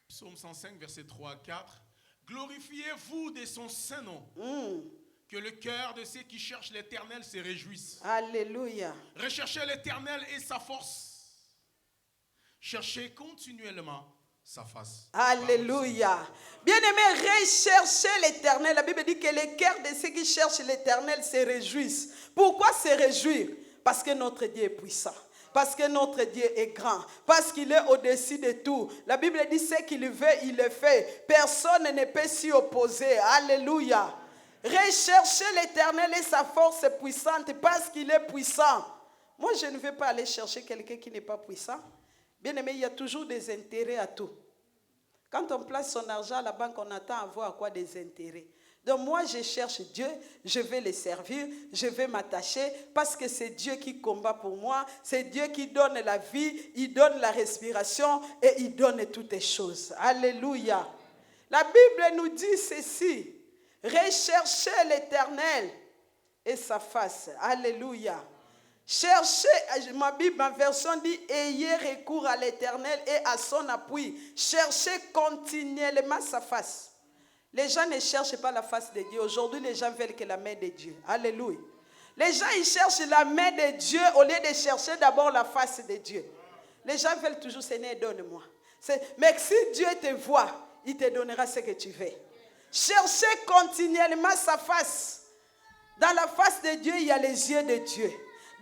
Psaume 105, versets 3 à 4. Glorifiez-vous de son saint nom. Que le cœur de ceux qui cherchent l'Éternel se réjouisse. Alléluia. Recherchez l'Éternel et sa force. Cherchez continuellement sa face. Alléluia. Bien-aimés, recherchez l'Éternel. La Bible dit que le cœur de ceux qui cherchent l'Éternel se réjouissent. Pourquoi se réjouir? Parce que notre Dieu est puissant. Parce que notre Dieu est grand. Parce qu'il est au-dessus de tout. La Bible dit ce qu'il veut, il le fait. Personne ne peut s'y opposer. Alléluia. Recherchez l'Éternel et sa force est puissante parce qu'il est puissant. Moi, je ne vais pas aller chercher quelqu'un qui n'est pas puissant. Bien aimé, il y a toujours des intérêts à tout. Quand on place son argent à la banque, on attend à voir quoi des intérêts. Donc moi, je cherche Dieu, je vais le servir, je vais m'attacher parce que c'est Dieu qui combat pour moi. C'est Dieu qui donne la vie, il donne la respiration et il donne toutes les choses. Alléluia. La Bible nous dit ceci. Recherchez l'Éternel et sa face. Alléluia. Cherchez, ma Bible, ma version dit, ayez recours à l'Éternel et à son appui. Cherchez continuellement sa face. Les gens ne cherchent pas la face de Dieu. Aujourd'hui, les gens veulent que la main de Dieu. Alléluia. Les gens, ils cherchent la main de Dieu au lieu de chercher d'abord la face de Dieu. Les gens veulent toujours, Seigneur, donne-moi. Mais si Dieu te voit, il te donnera ce que tu veux. Cherchez continuellement sa face. Dans la face de Dieu, il y a les yeux de Dieu.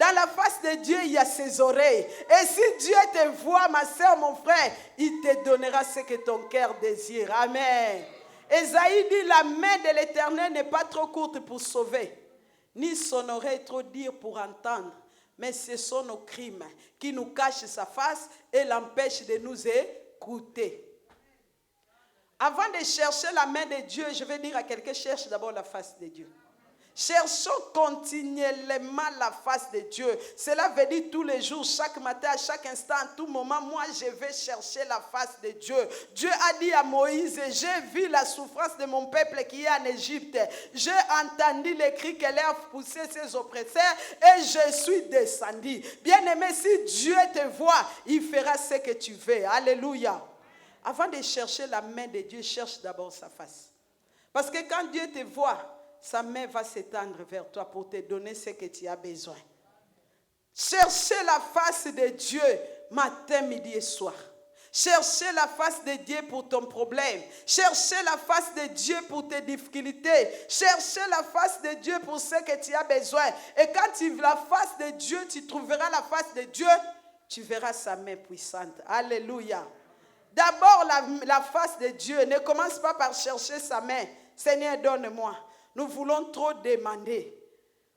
Dans la face de Dieu, il y a ses oreilles. Et si Dieu te voit, ma soeur, mon frère, il te donnera ce que ton cœur désire. Amen. Ésaïe dit, la main de l'Éternel n'est pas trop courte pour sauver, ni son oreille trop dure pour entendre. Mais ce sont nos crimes qui nous cachent sa face et l'empêchent de nous écouter. Avant de chercher la main de Dieu, je vais dire à quelqu'un, cherche d'abord la face de Dieu. Cherchons continuellement la face de Dieu. Cela veut dire tous les jours, chaque matin, à chaque instant, à tout moment, moi je vais chercher la face de Dieu. Dieu a dit à Moïse, j'ai vu la souffrance de mon peuple qui est en Égypte. J'ai entendu les cris que leur poussaient ses oppresseurs et je suis descendu. Bien-aimé, si Dieu te voit, il fera ce que tu veux. Alléluia. Avant de chercher la main de Dieu, cherche d'abord sa face. Parce que quand Dieu te voit, sa main va s'étendre vers toi pour te donner ce que tu as besoin. Cherchez la face de Dieu matin, midi et soir. Cherchez la face de Dieu pour ton problème. Cherchez la face de Dieu pour tes difficultés. Cherchez la face de Dieu pour ce que tu as besoin. Et quand tu veux la face de Dieu, tu trouveras la face de Dieu, tu verras sa main puissante. Alléluia. D'abord, la face de Dieu. Ne commence pas par chercher sa main. Seigneur, donne-moi. Nous voulons trop demander.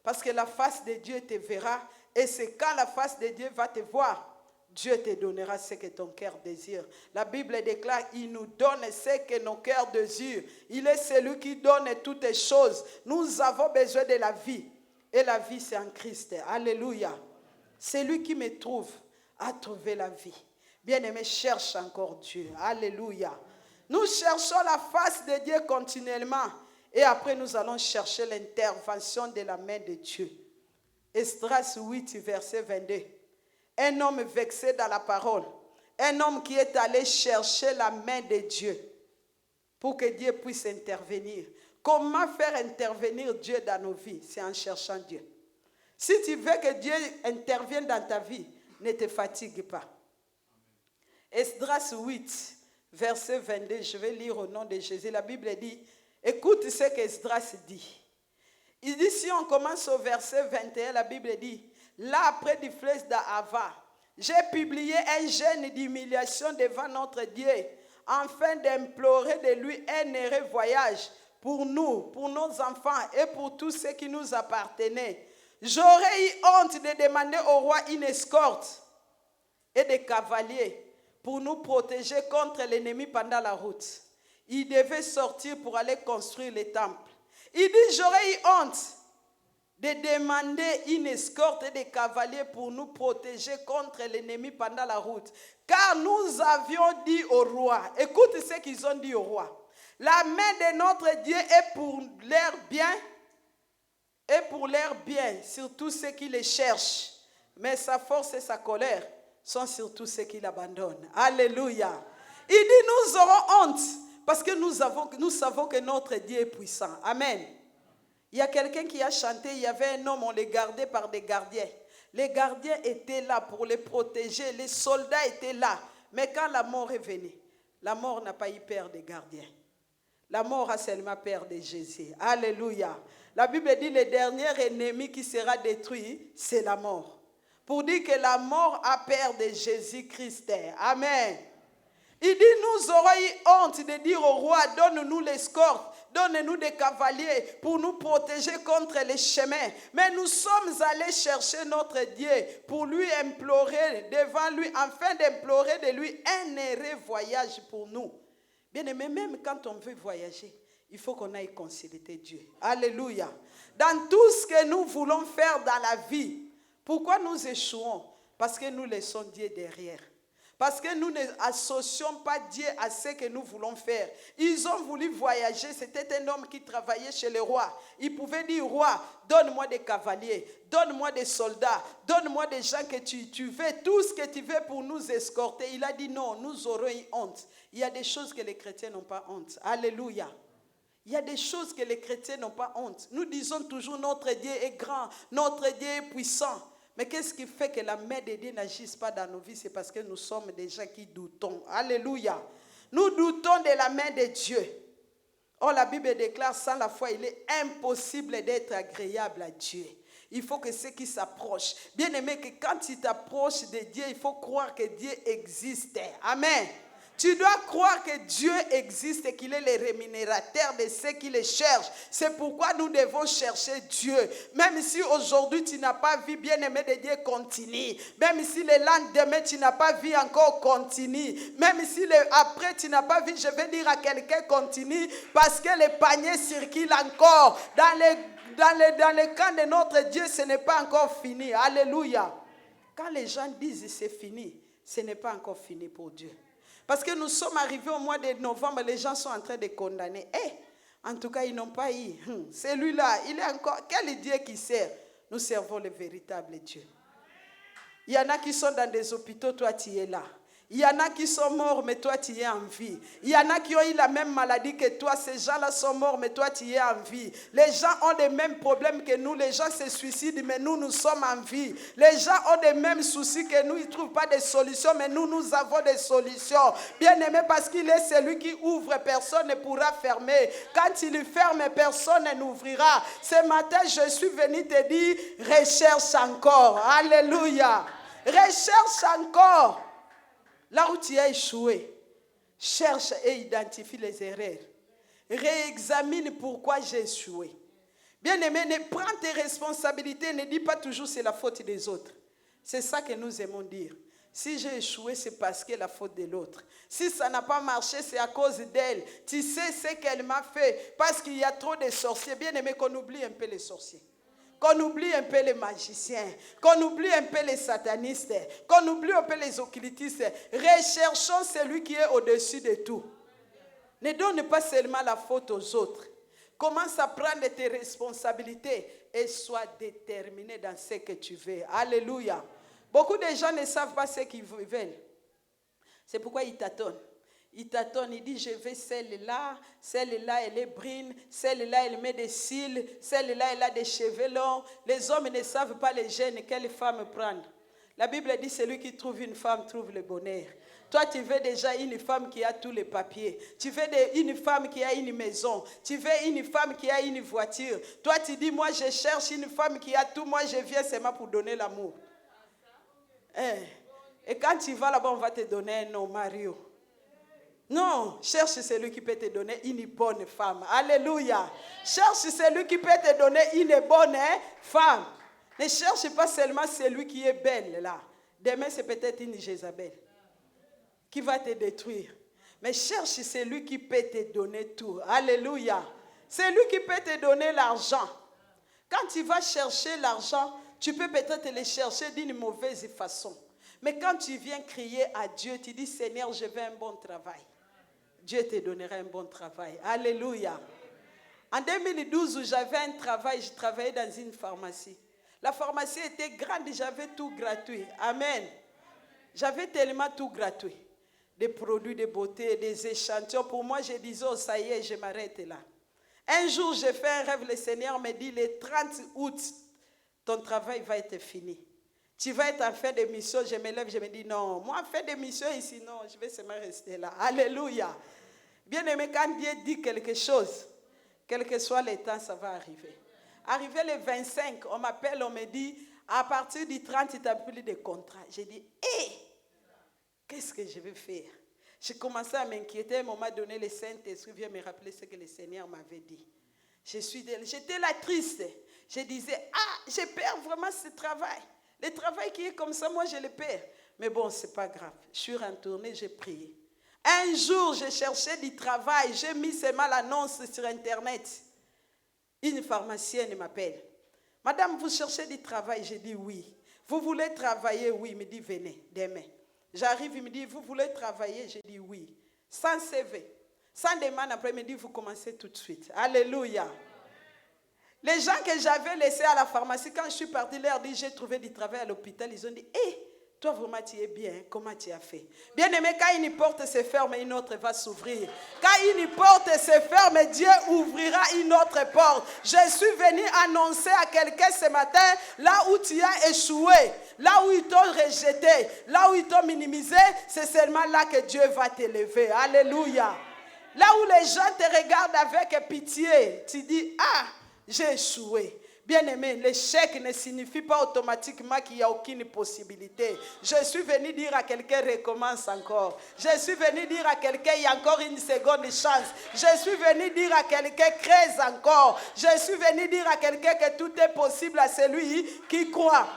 Parce que la face de Dieu te verra. Et c'est quand la face de Dieu va te voir. Dieu te donnera ce que ton cœur désire. La Bible déclare, il nous donne ce que nos cœurs désirent. Il est celui qui donne toutes les choses. Nous avons besoin de la vie. Et la vie, c'est en Christ. Alléluia. Celui qui me trouve a trouvé la vie. Bien-aimé, cherche encore Dieu. Alléluia. Nous cherchons la face de Dieu continuellement. Et après, nous allons chercher l'intervention de la main de Dieu. Esdras 8, verset 22. Un homme vexé dans la parole. Un homme qui est allé chercher la main de Dieu pour que Dieu puisse intervenir. Comment faire intervenir Dieu dans nos vies? C'est en cherchant Dieu. Si tu veux que Dieu intervienne dans ta vie, ne te fatigue pas. Esdras 8, verset 22, je vais lire au nom de Jésus. La Bible dit, écoute ce qu'Esdras dit. Il dit, si on commence au verset 21, la Bible dit, là après du fleuve d'Ahava, j'ai publié un jeûne d'humiliation devant notre Dieu, afin d'implorer de lui un heureux voyage pour nous, pour nos enfants et pour tous ceux qui nous appartenaient. J'aurais eu honte de demander au roi une escorte et des cavaliers pour nous protéger contre l'ennemi pendant la route. Il devait sortir pour aller construire le temple. Il dit, j'aurais eu honte de demander une escorte et des cavaliers pour nous protéger contre l'ennemi pendant la route. Car nous avions dit au roi, écoute ce qu'ils ont dit au roi, la main de notre Dieu est pour leur bien, sur tous ceux qui les cherchent. Mais sa force et sa colère sont sur tous ceux qui l'abandonnent. Alléluia. Il dit, nous aurons honte parce que nous savons que notre Dieu est puissant. Amen. Il y a quelqu'un qui a chanté, il y avait un homme, on les gardait par des gardiens. Les gardiens étaient là pour les protéger, les soldats étaient là. Mais quand la mort est venue, la mort n'a pas eu peur des gardiens. La mort a seulement peur de Jésus. Alléluia. La Bible dit, le dernier ennemi qui sera détruit, c'est la mort. Pour dire que la mort a peur de Jésus-Christ. Amen. Il dit, nous aurons eu honte de dire au roi, donne-nous l'escorte, donne-nous des cavaliers pour nous protéger contre les chemins. Mais nous sommes allés chercher notre Dieu pour lui implorer devant lui, afin d'implorer de lui un heureux voyage pour nous. Bien aimé, même quand on veut voyager, il faut qu'on aille consulter Dieu. Alléluia. Dans tout ce que nous voulons faire dans la vie, pourquoi nous échouons? Parce que nous laissons Dieu derrière. Parce que nous n'associons pas Dieu à ce que nous voulons faire. Ils ont voulu voyager. C'était un homme qui travaillait chez le roi. Il pouvait dire, roi, donne-moi des cavaliers, donne-moi des soldats, donne-moi des gens que tu veux, tout ce que tu veux pour nous escorter. Il a dit non, nous aurons eu honte. Il y a des choses que les chrétiens n'ont pas honte. Alléluia. Il y a des choses que les chrétiens n'ont pas honte. Nous disons toujours notre Dieu est grand, notre Dieu est puissant. Mais qu'est-ce qui fait que la main de Dieu n'agisse pas dans nos vies? C'est parce que nous sommes des gens qui doutons. Alléluia. Nous doutons de la main de Dieu. Or, la Bible déclare, sans la foi, il est impossible d'être agréable à Dieu. Il faut que ceux qui s'approchent, bien aimé, que quand tu t'approches de Dieu, il faut croire que Dieu existe. Amen. Tu dois croire que Dieu existe et qu'il est le rémunérateur de ceux qui le cherchent. C'est pourquoi nous devons chercher Dieu. Même si aujourd'hui tu n'as pas vu, bien-aimé de Dieu, continue. Même si le lendemain tu n'as pas vu encore, continue. Même si après tu n'as pas vu, je vais dire à quelqu'un, continue. Parce que le panier circule encore. Dans le camp de notre Dieu, ce n'est pas encore fini. Alléluia. Quand les gens disent c'est fini, ce n'est pas encore fini pour Dieu. Parce que nous sommes arrivés au mois de novembre, les gens sont en train de condamner. En tout cas, ils n'ont pas eu. Celui-là, il est encore... Quel Dieu qui sert? Nous servons le véritable Dieu. Il y en a qui sont dans des hôpitaux, toi tu es là. Il y en a qui sont morts, mais toi tu es en vie. Il y en a qui ont eu la même maladie que toi. Ces gens-là sont morts, mais toi tu es en vie. Les gens ont les mêmes problèmes que nous. Les gens se suicident, mais nous sommes en vie. Les gens ont les mêmes soucis que nous. Ils ne trouvent pas de solutions, mais nous avons des solutions. Bien aimé, parce qu'il est celui qui ouvre, personne ne pourra fermer. Quand il ferme, personne n'ouvrira. Ce matin, je suis venu te dire, recherche encore. Alléluia. Recherche encore. Là où tu as échoué, cherche et identifie les erreurs. Réexamine pourquoi j'ai échoué. Bien-aimé, prends tes responsabilités, ne dis pas toujours c'est la faute des autres. C'est ça que nous aimons dire. Si j'ai échoué, c'est parce que la faute de l'autre. Si ça n'a pas marché, c'est à cause d'elle. Tu sais ce qu'elle m'a fait. Parce qu'il y a trop de sorciers. Bien aimé, qu'on oublie un peu les sorciers. Qu'on oublie un peu les magiciens. Qu'on oublie un peu les satanistes. Qu'on oublie un peu les occultistes. Recherchons celui qui est au-dessus de tout. Ne donne pas seulement la faute aux autres. Commence à prendre tes responsabilités et sois déterminé dans ce que tu veux. Alléluia. Beaucoup de gens ne savent pas ce qu'ils veulent. C'est pourquoi ils tâtonnent. Ils tâtonnent, ils disent, je veux celle-là, elle est brune, celle-là, elle met des cils, celle-là, elle a des cheveux longs. Les hommes ne savent pas les gènes, quelle femme prendre. La Bible dit, celui qui trouve une femme trouve le bonheur. Toi, tu veux déjà une femme qui a tous les papiers. Tu veux une femme qui a une maison. Tu veux une femme qui a une voiture. Toi, tu dis, moi, je cherche une femme qui a tout. Moi, je viens seulement pour donner l'amour. Et quand tu vas là-bas, on va te donner un nom, Mario. Non, cherche celui qui peut te donner une bonne femme. Alléluia. Cherche celui qui peut te donner une bonne femme. Ne cherche pas seulement celui qui est belle là. Demain, c'est peut-être une Jézabel qui va te détruire. Mais cherche celui qui peut te donner tout. Alléluia. C'est lui qui peut te donner l'argent. Quand tu vas chercher l'argent, tu peux peut-être le chercher d'une mauvaise façon. Mais quand tu viens crier à Dieu, tu dis, Seigneur, je veux un bon travail. Dieu te donnera un bon travail. Alléluia. En 2012, où j'avais un travail, je travaillais dans une pharmacie. La pharmacie était grande, j'avais tout gratuit. Amen. J'avais tellement tout gratuit. Des produits de beauté, des échantillons. Pour moi, je disais, oh, ça y est, je m'arrête là. Un jour, j'ai fait un rêve, le Seigneur me dit, le 30 août, ton travail va être fini. Tu vas être en fin de mission. Je me lève, je me dis, non, moi, en fin de mission ici, non, je vais seulement rester là. Alléluia. Bien aimé, quand Dieu dit quelque chose, quel que soit le temps, ça va arriver. Arrivé le 25, on m'appelle, on me dit, à partir du 30, tu n'as plus de contrat. J'ai dit, hé, qu'est-ce que je vais faire? J'ai commencé à m'inquiéter. À un moment donné, le Saint-Esprit vient me rappeler ce que le Seigneur m'avait dit. J'étais là triste. Je disais, je perds vraiment ce travail. Le travail qui est comme ça, moi, je le perds. Mais bon, ce n'est pas grave. Je suis retournée, j'ai prié. Un jour, j'ai cherché du travail. J'ai mis seulement l'annonce sur Internet. Une pharmacienne m'appelle. Madame, vous cherchez du travail? J'ai dit oui. Vous voulez travailler? Oui. Il me dit, venez, demain. J'arrive, il me dit, vous voulez travailler? J'ai dit oui. Sans CV. Sans demande, après, il me dit, vous commencez tout de suite. Alléluia. Les gens que j'avais laissés à la pharmacie, quand je suis partie, leur dit, j'ai trouvé du travail à l'hôpital. Ils ont dit, hé, toi vraiment tu es bien, comment tu as fait? Bien aimé, quand une porte se ferme, une autre va s'ouvrir. Quand une porte se ferme, Dieu ouvrira une autre porte. Je suis venu annoncer à quelqu'un ce matin, là où tu as échoué, là où ils t'ont rejeté, là où ils t'ont minimisé, c'est seulement là que Dieu va t'élever. Alléluia. Là où les gens te regardent avec pitié, tu dis, j'ai échoué. Bien-aimé, l'échec ne signifie pas automatiquement qu'il n'y a aucune possibilité. Je suis venu dire à quelqu'un, recommence encore. Je suis venu dire à quelqu'un, il y a encore une seconde chance. Je suis venu dire à quelqu'un, crée encore. Je suis venu dire à quelqu'un que tout est possible à celui qui croit.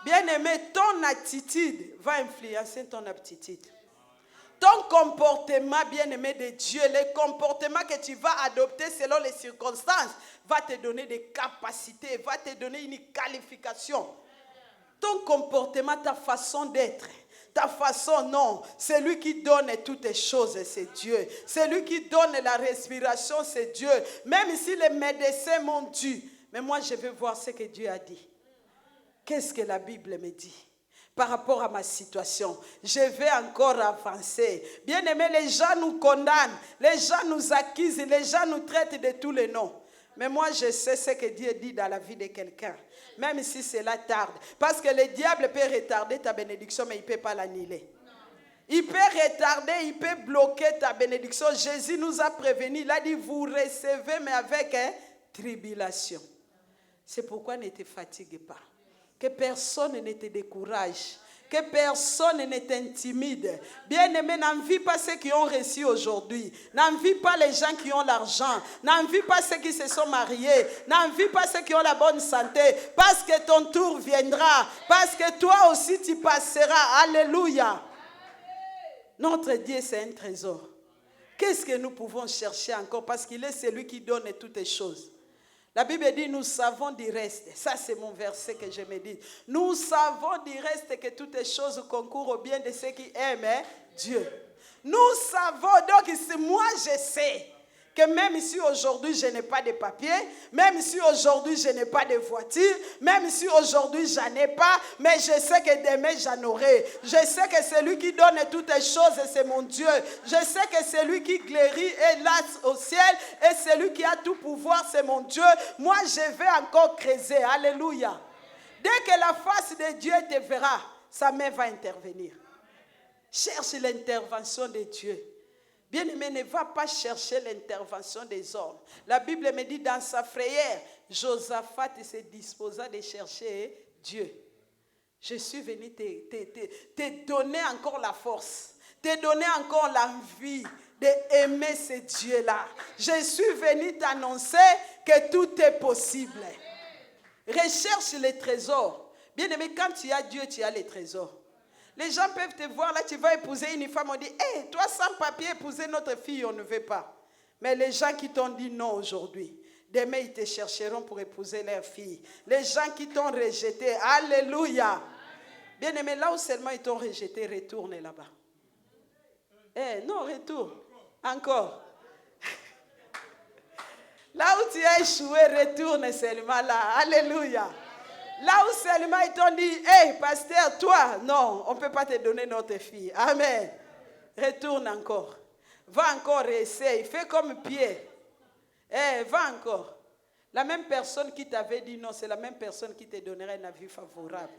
Bien-aimé, ton attitude va influencer ton aptitude. Ton comportement, bien-aimé de Dieu, le comportement que tu vas adopter selon les circonstances, va te donner des capacités, va te donner une qualification. Ton comportement, ta façon d'être, ta façon, non. Celui qui donne toutes les choses, c'est Dieu. Celui qui donne la respiration, c'est Dieu. Même si les médecins m'ont dit, mais moi je veux voir ce que Dieu a dit. Qu'est-ce que la Bible me dit? Par rapport à ma situation, je vais encore avancer. Bien aimé, les gens nous condamnent, les gens nous accusent, les gens nous traitent de tous les noms. Mais moi, je sais ce que Dieu dit dans la vie de quelqu'un, même si cela tarde. Parce que le diable peut retarder ta bénédiction, mais il ne peut pas l'annuler. Il peut retarder, il peut bloquer ta bénédiction. Jésus nous a prévenus, il a dit, vous recevez, mais avec tribulation. C'est pourquoi ne te fatigue pas. Que personne ne te décourage. Que personne ne t'intimide. Bien-aimé, n'envie pas ceux qui ont reçu aujourd'hui. N'envie pas les gens qui ont l'argent. N'envie pas ceux qui se sont mariés. N'envie pas ceux qui ont la bonne santé. Parce que ton tour viendra. Parce que toi aussi tu passeras. Alléluia. Notre Dieu, c'est un trésor. Qu'est-ce que nous pouvons chercher encore? Parce qu'il est celui qui donne toutes les choses. La Bible dit, nous savons du reste. Ça, c'est mon verset que je me dis. Nous savons du reste que toutes les choses concourent au bien de ceux qui aiment Dieu. Nous savons, donc moi je sais que même si aujourd'hui je n'ai pas de papiers, même si aujourd'hui je n'ai pas de voiture, même si aujourd'hui j'en ai pas, mais je sais que demain j'en aurai. Je sais que celui qui donne toutes les choses, c'est mon Dieu. Je sais que celui qui guérit est là au ciel et celui qui a tout pouvoir, c'est mon Dieu. Moi, je vais encore creuser. Alléluia. Dès que la face de Dieu te verra, sa main va intervenir. Cherche l'intervention de Dieu. Bien-aimé, ne va pas chercher l'intervention des hommes. La Bible me dit, dans sa frayeur, Josaphat se disposa de chercher Dieu. Je suis venu te donner encore la force, te donner encore l'envie d'aimer ce Dieu-là. Je suis venu t'annoncer que tout est possible. Recherche les trésors. Bien-aimé, quand tu as Dieu, tu as les trésors. Les gens peuvent te voir, là tu vas épouser une femme, on dit, hey, toi sans papier, épouser notre fille, on ne veut pas. Mais les gens qui t'ont dit non aujourd'hui, demain ils te chercheront pour épouser leur fille. Les gens qui t'ont rejeté, alléluia. Bien aimé, là où seulement ils t'ont rejeté, retourne là-bas. Non, retourne. Encore. Là où tu as échoué, retourne seulement là. Alléluia. Là où seulement ils t'ont dit, hey, pasteur, toi, non, on ne peut pas te donner notre fille. Amen. Retourne encore. Va encore et essaye. Fais comme Pierre. Va encore. La même personne qui t'avait dit non, c'est la même personne qui te donnerait un avis favorable.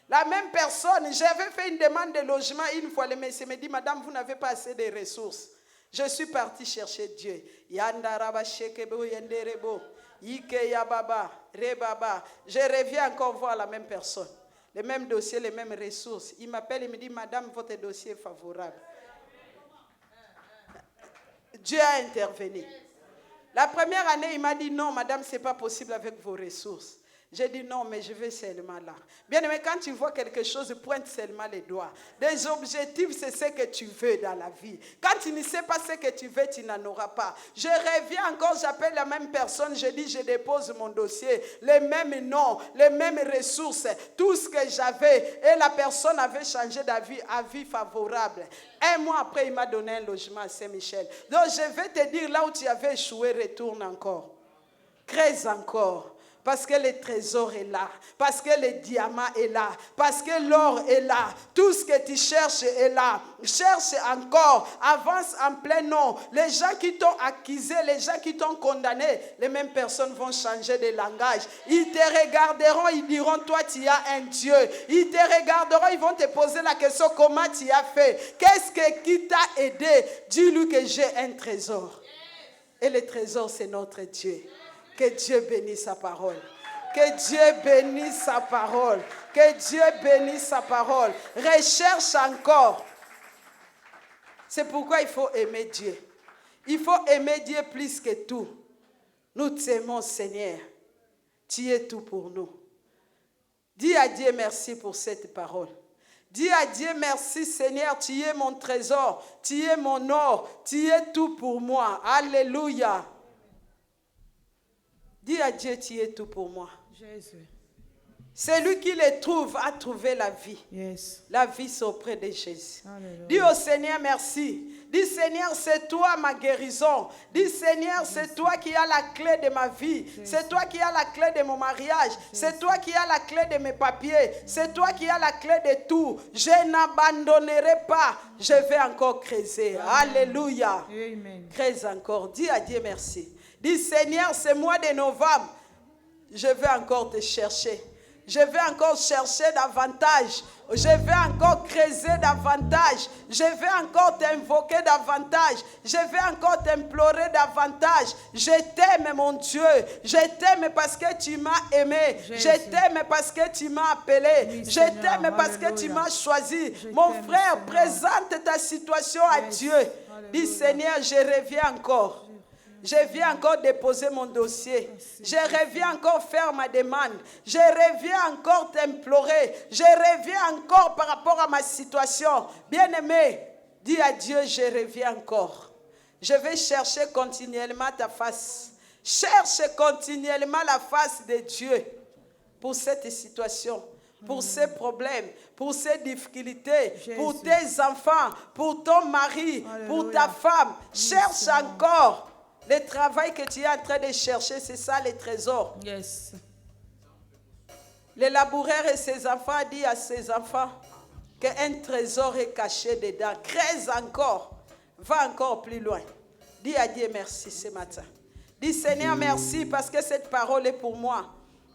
La même personne, j'avais fait une demande de logement une fois, le monsieur me dit, madame, vous n'avez pas assez de ressources. Je suis parti chercher Dieu. Yandaraba shekebo yenderebo. Ike yababa, rebaba. Je reviens encore voir la même personne. Les mêmes dossiers, les mêmes ressources. Il m'appelle et me dit, madame, votre dossier est favorable. Dieu a intervenu. La première année, il m'a dit, non, madame, ce n'est pas possible avec vos ressources. J'ai dit non, mais je vais seulement là. Bien aimé, quand tu vois quelque chose, pointe seulement les doigts. Des objectifs, c'est ce que tu veux dans la vie. Quand tu ne sais pas ce que tu veux, tu n'en auras pas. Je reviens encore, j'appelle la même personne, je dis, je dépose mon dossier. Les mêmes noms, les mêmes ressources, tout ce que j'avais. Et la personne avait changé d'avis, avis favorable. Un mois après, il m'a donné un logement à Saint-Michel. Donc, je vais te dire, là où tu avais échoué, retourne encore. Creuse encore. Parce que le trésor est là. Parce que le diamant est là. Parce que l'or est là. Tout ce que tu cherches est là. Cherche encore. Avance en plein nom. Les gens qui t'ont accusé, les gens qui t'ont condamné, les mêmes personnes vont changer de langage. Ils te regarderont, ils diront, toi tu as un Dieu. Ils te regarderont, ils vont te poser la question, comment tu as fait? Qu'est-ce qui t'a aidé? Dis-lui que j'ai un trésor. Et le trésor, c'est notre Dieu. Que Dieu bénisse sa parole. Que Dieu bénisse sa parole. Que Dieu bénisse sa parole. Recherche encore. C'est pourquoi il faut aimer Dieu. Il faut aimer Dieu plus que tout. Nous t'aimons, Seigneur. Tu es tout pour nous. Dis à Dieu merci pour cette parole. Dis à Dieu merci, Seigneur. Tu es mon trésor. Tu es mon or. Tu es tout pour moi. Alléluia. Dis à Dieu, tu es tout pour moi. Jésus. Celui qui le trouve a trouvé la vie. Yes. La vie, c'est auprès de Jésus. Alléluia. Dis au Seigneur merci. Dis Seigneur, c'est toi ma guérison. Dis Seigneur, c'est toi qui as la clé de ma vie. C'est toi qui as la clé de mon mariage. C'est toi qui as la clé de mes papiers. C'est toi qui as la clé de tout. Je n'abandonnerai pas. Je vais encore creuser. Alléluia. Amen. Creuse encore. Dis à Dieu merci. Dis Seigneur, c'est mois de novembre. Je vais encore te chercher. Je vais encore chercher davantage. Je vais encore creuser davantage. Je vais encore t'invoquer davantage. Je vais encore t'implorer davantage. Je t'aime, mon Dieu. Je t'aime parce que tu m'as aimé. Je t'aime parce que tu m'as appelé. Oui, Je Seigneur, t'aime parce que tu alléluia. m'as choisi. Je Mon t'aime, frère, Seigneur. présente ta situation à Yes. Dieu. Dis, Alléluia. Seigneur, je reviens encore. Je viens encore déposer mon dossier. Je reviens encore faire ma demande. Je reviens encore t'implorer. Je reviens encore par rapport à ma situation. Bien-aimé, dis à Dieu, je reviens encore. Je vais chercher continuellement ta face. Cherche continuellement la face de Dieu pour cette situation, pour ces problèmes, pour ces difficultés, pour Jésus. tes enfants, pour ton mari, pour Alléluia. ta femme. Cherche Seigneur. encore. Le travail que tu es en train de chercher, c'est ça les trésors. Yes. Le laboureur et ses enfants disent à ses enfants qu'un trésor est caché dedans. Creuse encore. Va encore plus loin. Dis à Dieu merci ce matin. Dis Seigneur merci parce que cette parole est pour moi.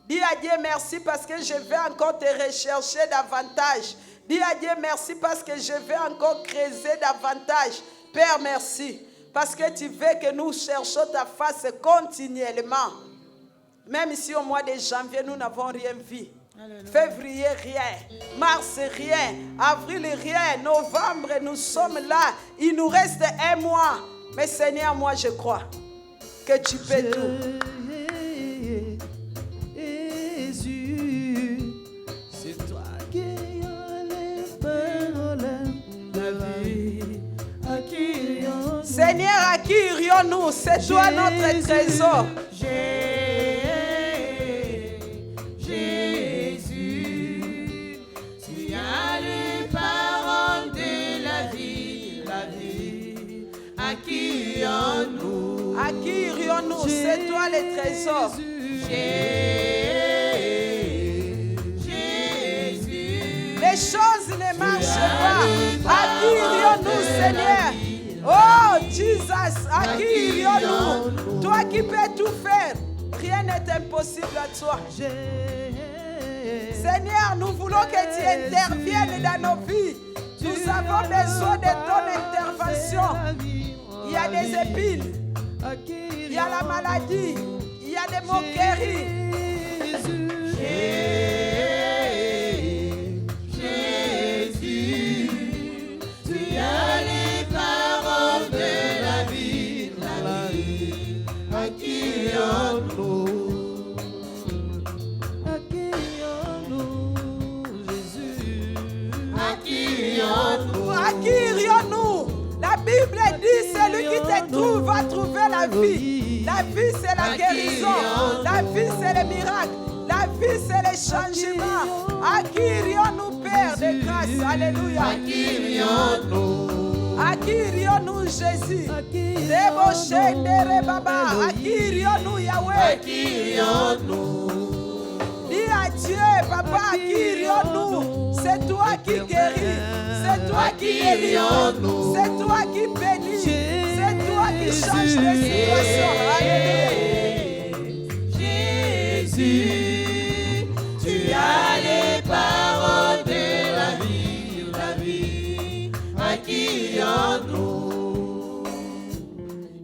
Dis à Dieu merci parce que je vais encore te rechercher davantage. Dis à Dieu merci parce que je vais encore creuser davantage. Père, merci. Parce que tu veux que nous cherchions ta face continuellement. Même si au mois de janvier, nous n'avons rien vu. Alléluia. Février, rien. Mars, rien. Avril, rien. Novembre, nous sommes là. Il nous reste un mois. Mais Seigneur, moi, je crois que tu peux tout. Jésus, c'est toi qui as les paroles de la vie. À qui irions-nous? Seigneur, à qui irions-nous? C'est toi notre trésor. Jésus, tu as les paroles de la vie, la vie. À qui irions-nous? À qui irions-nous? C'est toi le trésor. Jésus, Les choses ne marchent pas. À qui irions-nous, Seigneur? Oh, Jesus, à qui irions-nous? Toi qui peux tout faire. Rien n'est impossible à toi. Seigneur, nous voulons que tu interviennes dans nos vies. Nous avons besoin de ton intervention. Il y a des épines. Il y a la maladie. Il y a des moqueries. Jésus, tu as les paroles de la vie, la vie. À qui irions-nous? À qui irions-nous, Jésus? À qui irions-nous? À qui irions-nous? La Bible dit, celui qui te trouve va trouver la vie. La vie, c'est la guérison. La vie, c'est le miracle. La vie, c'est le changement. À qui irions-nous, Père de grâce? Alléluia. À qui irions-nous? À qui irions-nous, Jésus? Débauché, Dere Baba. À qui irions-nous, À Yahweh? qui irions-nous? Dis à Dieu, Papa, à qui irions-nous? C'est toi qui guéris. C'est toi qui guéris. C'est toi qui bénis. C'est toi qui changes les situations. Alléluia. Jésus, tu as les paroles de la vie, la vie. À qui irions-nous?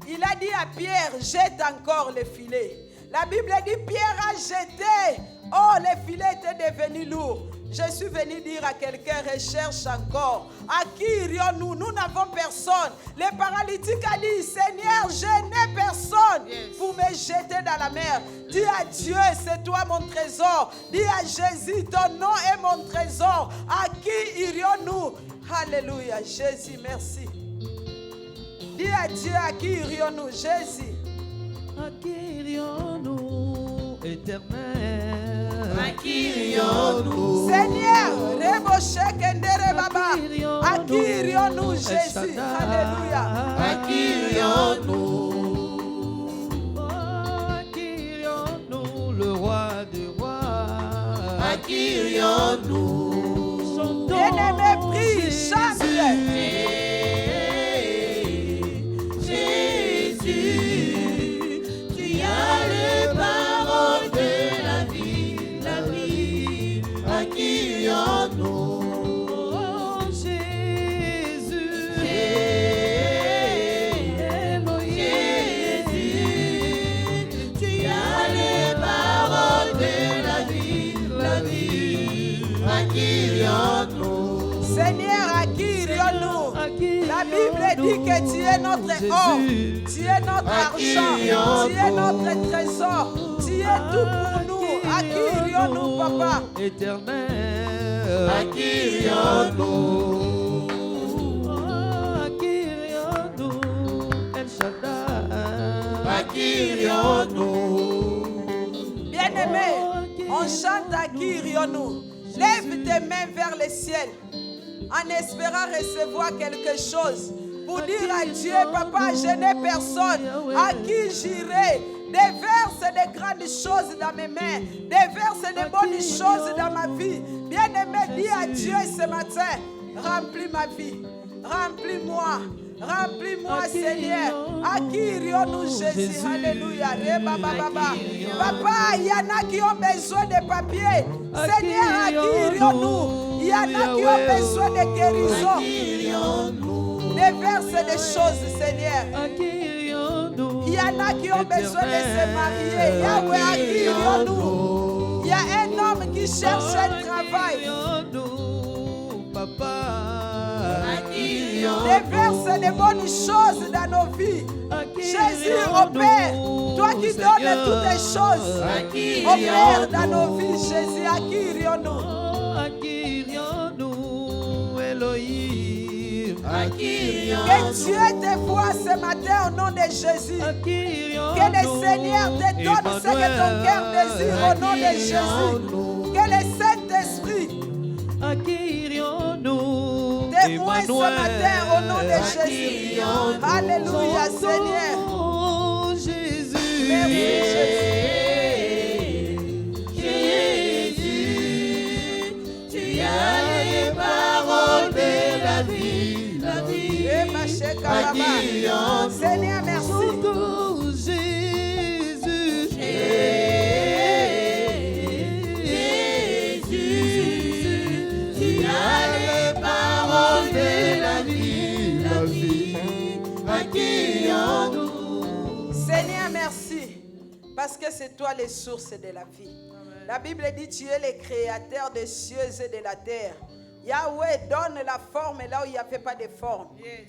Il a dit à Pierre, jette encore le filet. La Bible dit, Pierre a jeté. Oh, le filet était devenu lourd. Je suis venu dire à quelqu'un, recherche encore. À qui irions-nous? Nous n'avons personne. Le paralytique a dit, Seigneur, je n'ai personne pour me jeter dans la mer. Dis à Dieu, c'est toi mon trésor. Dis à Jésus, ton nom est mon trésor. À qui irions-nous? Alléluia. Jésus, merci. Dis à Dieu, à qui irions-nous? Jésus. À qui irions-nous, éternel? À qui irions-nous? Seigneur, Reboshe Kendere Baba. À qui irions-nous, Jésus? Alléluia. À qui irions-nous? À qui irions-nous, le roi des rois? À qui irions-nous? Chantons Bien-aimé, prie, chante. Jésus, tu as les paroles de la vie, la vie. Accueillons-nous. La Bible dit que tu es notre or, tu es notre argent, tu es notre trésor, tu es tout pour nous. Accueillons-nous, Papa. Éternel, Accueillons-nous. accueillons-nous, El Shaddai, Accueillons-nous. Bien-aimé, on chante Accueillons-nous. Lève tes mains vers le ciel en espérant recevoir quelque chose. Pour dire à Dieu, Papa, je n'ai personne à qui j'irai. Déverse de grandes choses dans mes mains. Déverse de bonnes choses dans ma vie. Bien-aimé, dis à Dieu ce matin, remplis ma vie. Remplis-moi. Remplis-moi, Seigneur. Accueillons-nous, Jésus. Alléluia. Papa, il y en a qui ont besoin de papiers. Seigneur, accueillons-nous. Il y en a qui ont besoin de guérison. Déverse des choses, Seigneur. Il y en a qui ont besoin de se marier. Yahweh, accueillons-nous. Il y a un homme qui cherche un travail. Déverse des bonnes choses dans nos vies. Jésus, opère. Toi qui donnes toutes les choses. Opère dans nos vies, Jésus. Accueillons-nous, Elohim. Que Dieu te voie ce matin au nom de Jésus. Que le Seigneur te donne ce que ton cœur désire au nom de Jésus. Que le Saint-Esprit Accueillons-nous, témoigne ce matin au nom de Jésus. Alléluia, Seigneur. Jésus. Merci, Jésus. Tu as les paroles de la vie, la vie. Seigneur, merci. Seigneur, merci, parce que c'est toi les sources de la vie. La Bible dit, tu es le créateur des cieux et de la terre. Yahweh donne la forme là où il n'y avait pas de forme.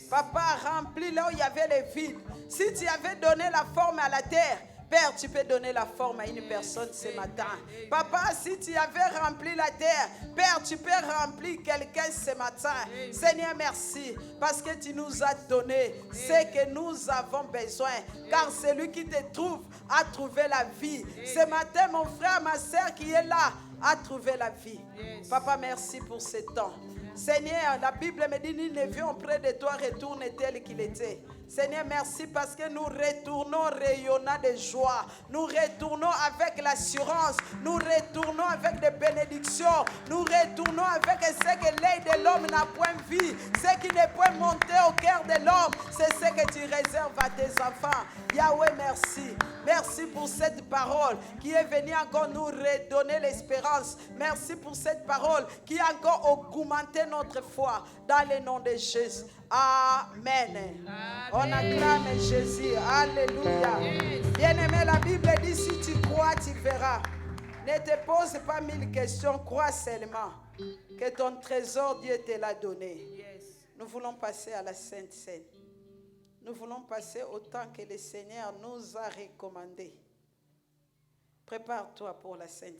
Papa, remplis là où il y avait le vide. Si tu avais donné la forme à la terre, Père, tu peux donner la forme à une personne ce matin. Papa, si tu avais rempli la terre, Père, tu peux remplir quelqu'un ce matin. Seigneur, merci, parce que tu nous as donné ce que nous avons besoin. Car celui qui te trouve a trouvé la vie. Ce matin, mon frère, ma soeur qui est là, a trouvé la vie. Papa, merci pour ce temps. Seigneur, la Bible me dit, nous ne vions près de toi, retourne tel qu'il était. Seigneur, merci parce que nous retournons rayonnant de joie. Nous retournons avec l'assurance. Nous retournons avec des bénédictions. Nous retournons avec ce que l'œil de l'homme n'a point vu. Ce qui ne peut monter au cœur de l'homme, c'est ce que tu réserves à tes enfants. Yahweh, merci. Merci pour cette parole qui est venue encore nous redonner l'espérance. Merci pour cette parole qui a encore augmenté notre foi dans le nom de Jésus. Amen. On acclame Jésus. Alléluia. Bien-aimé, la Bible dit, si tu crois, tu verras. Ne te pose pas 1000 questions, crois seulement que ton trésor, Dieu te l'a donné. Nous voulons passer à la Sainte Seine. Nous voulons passer au temps que le Seigneur nous a recommandé. Prépare-toi pour la Sainte Seine.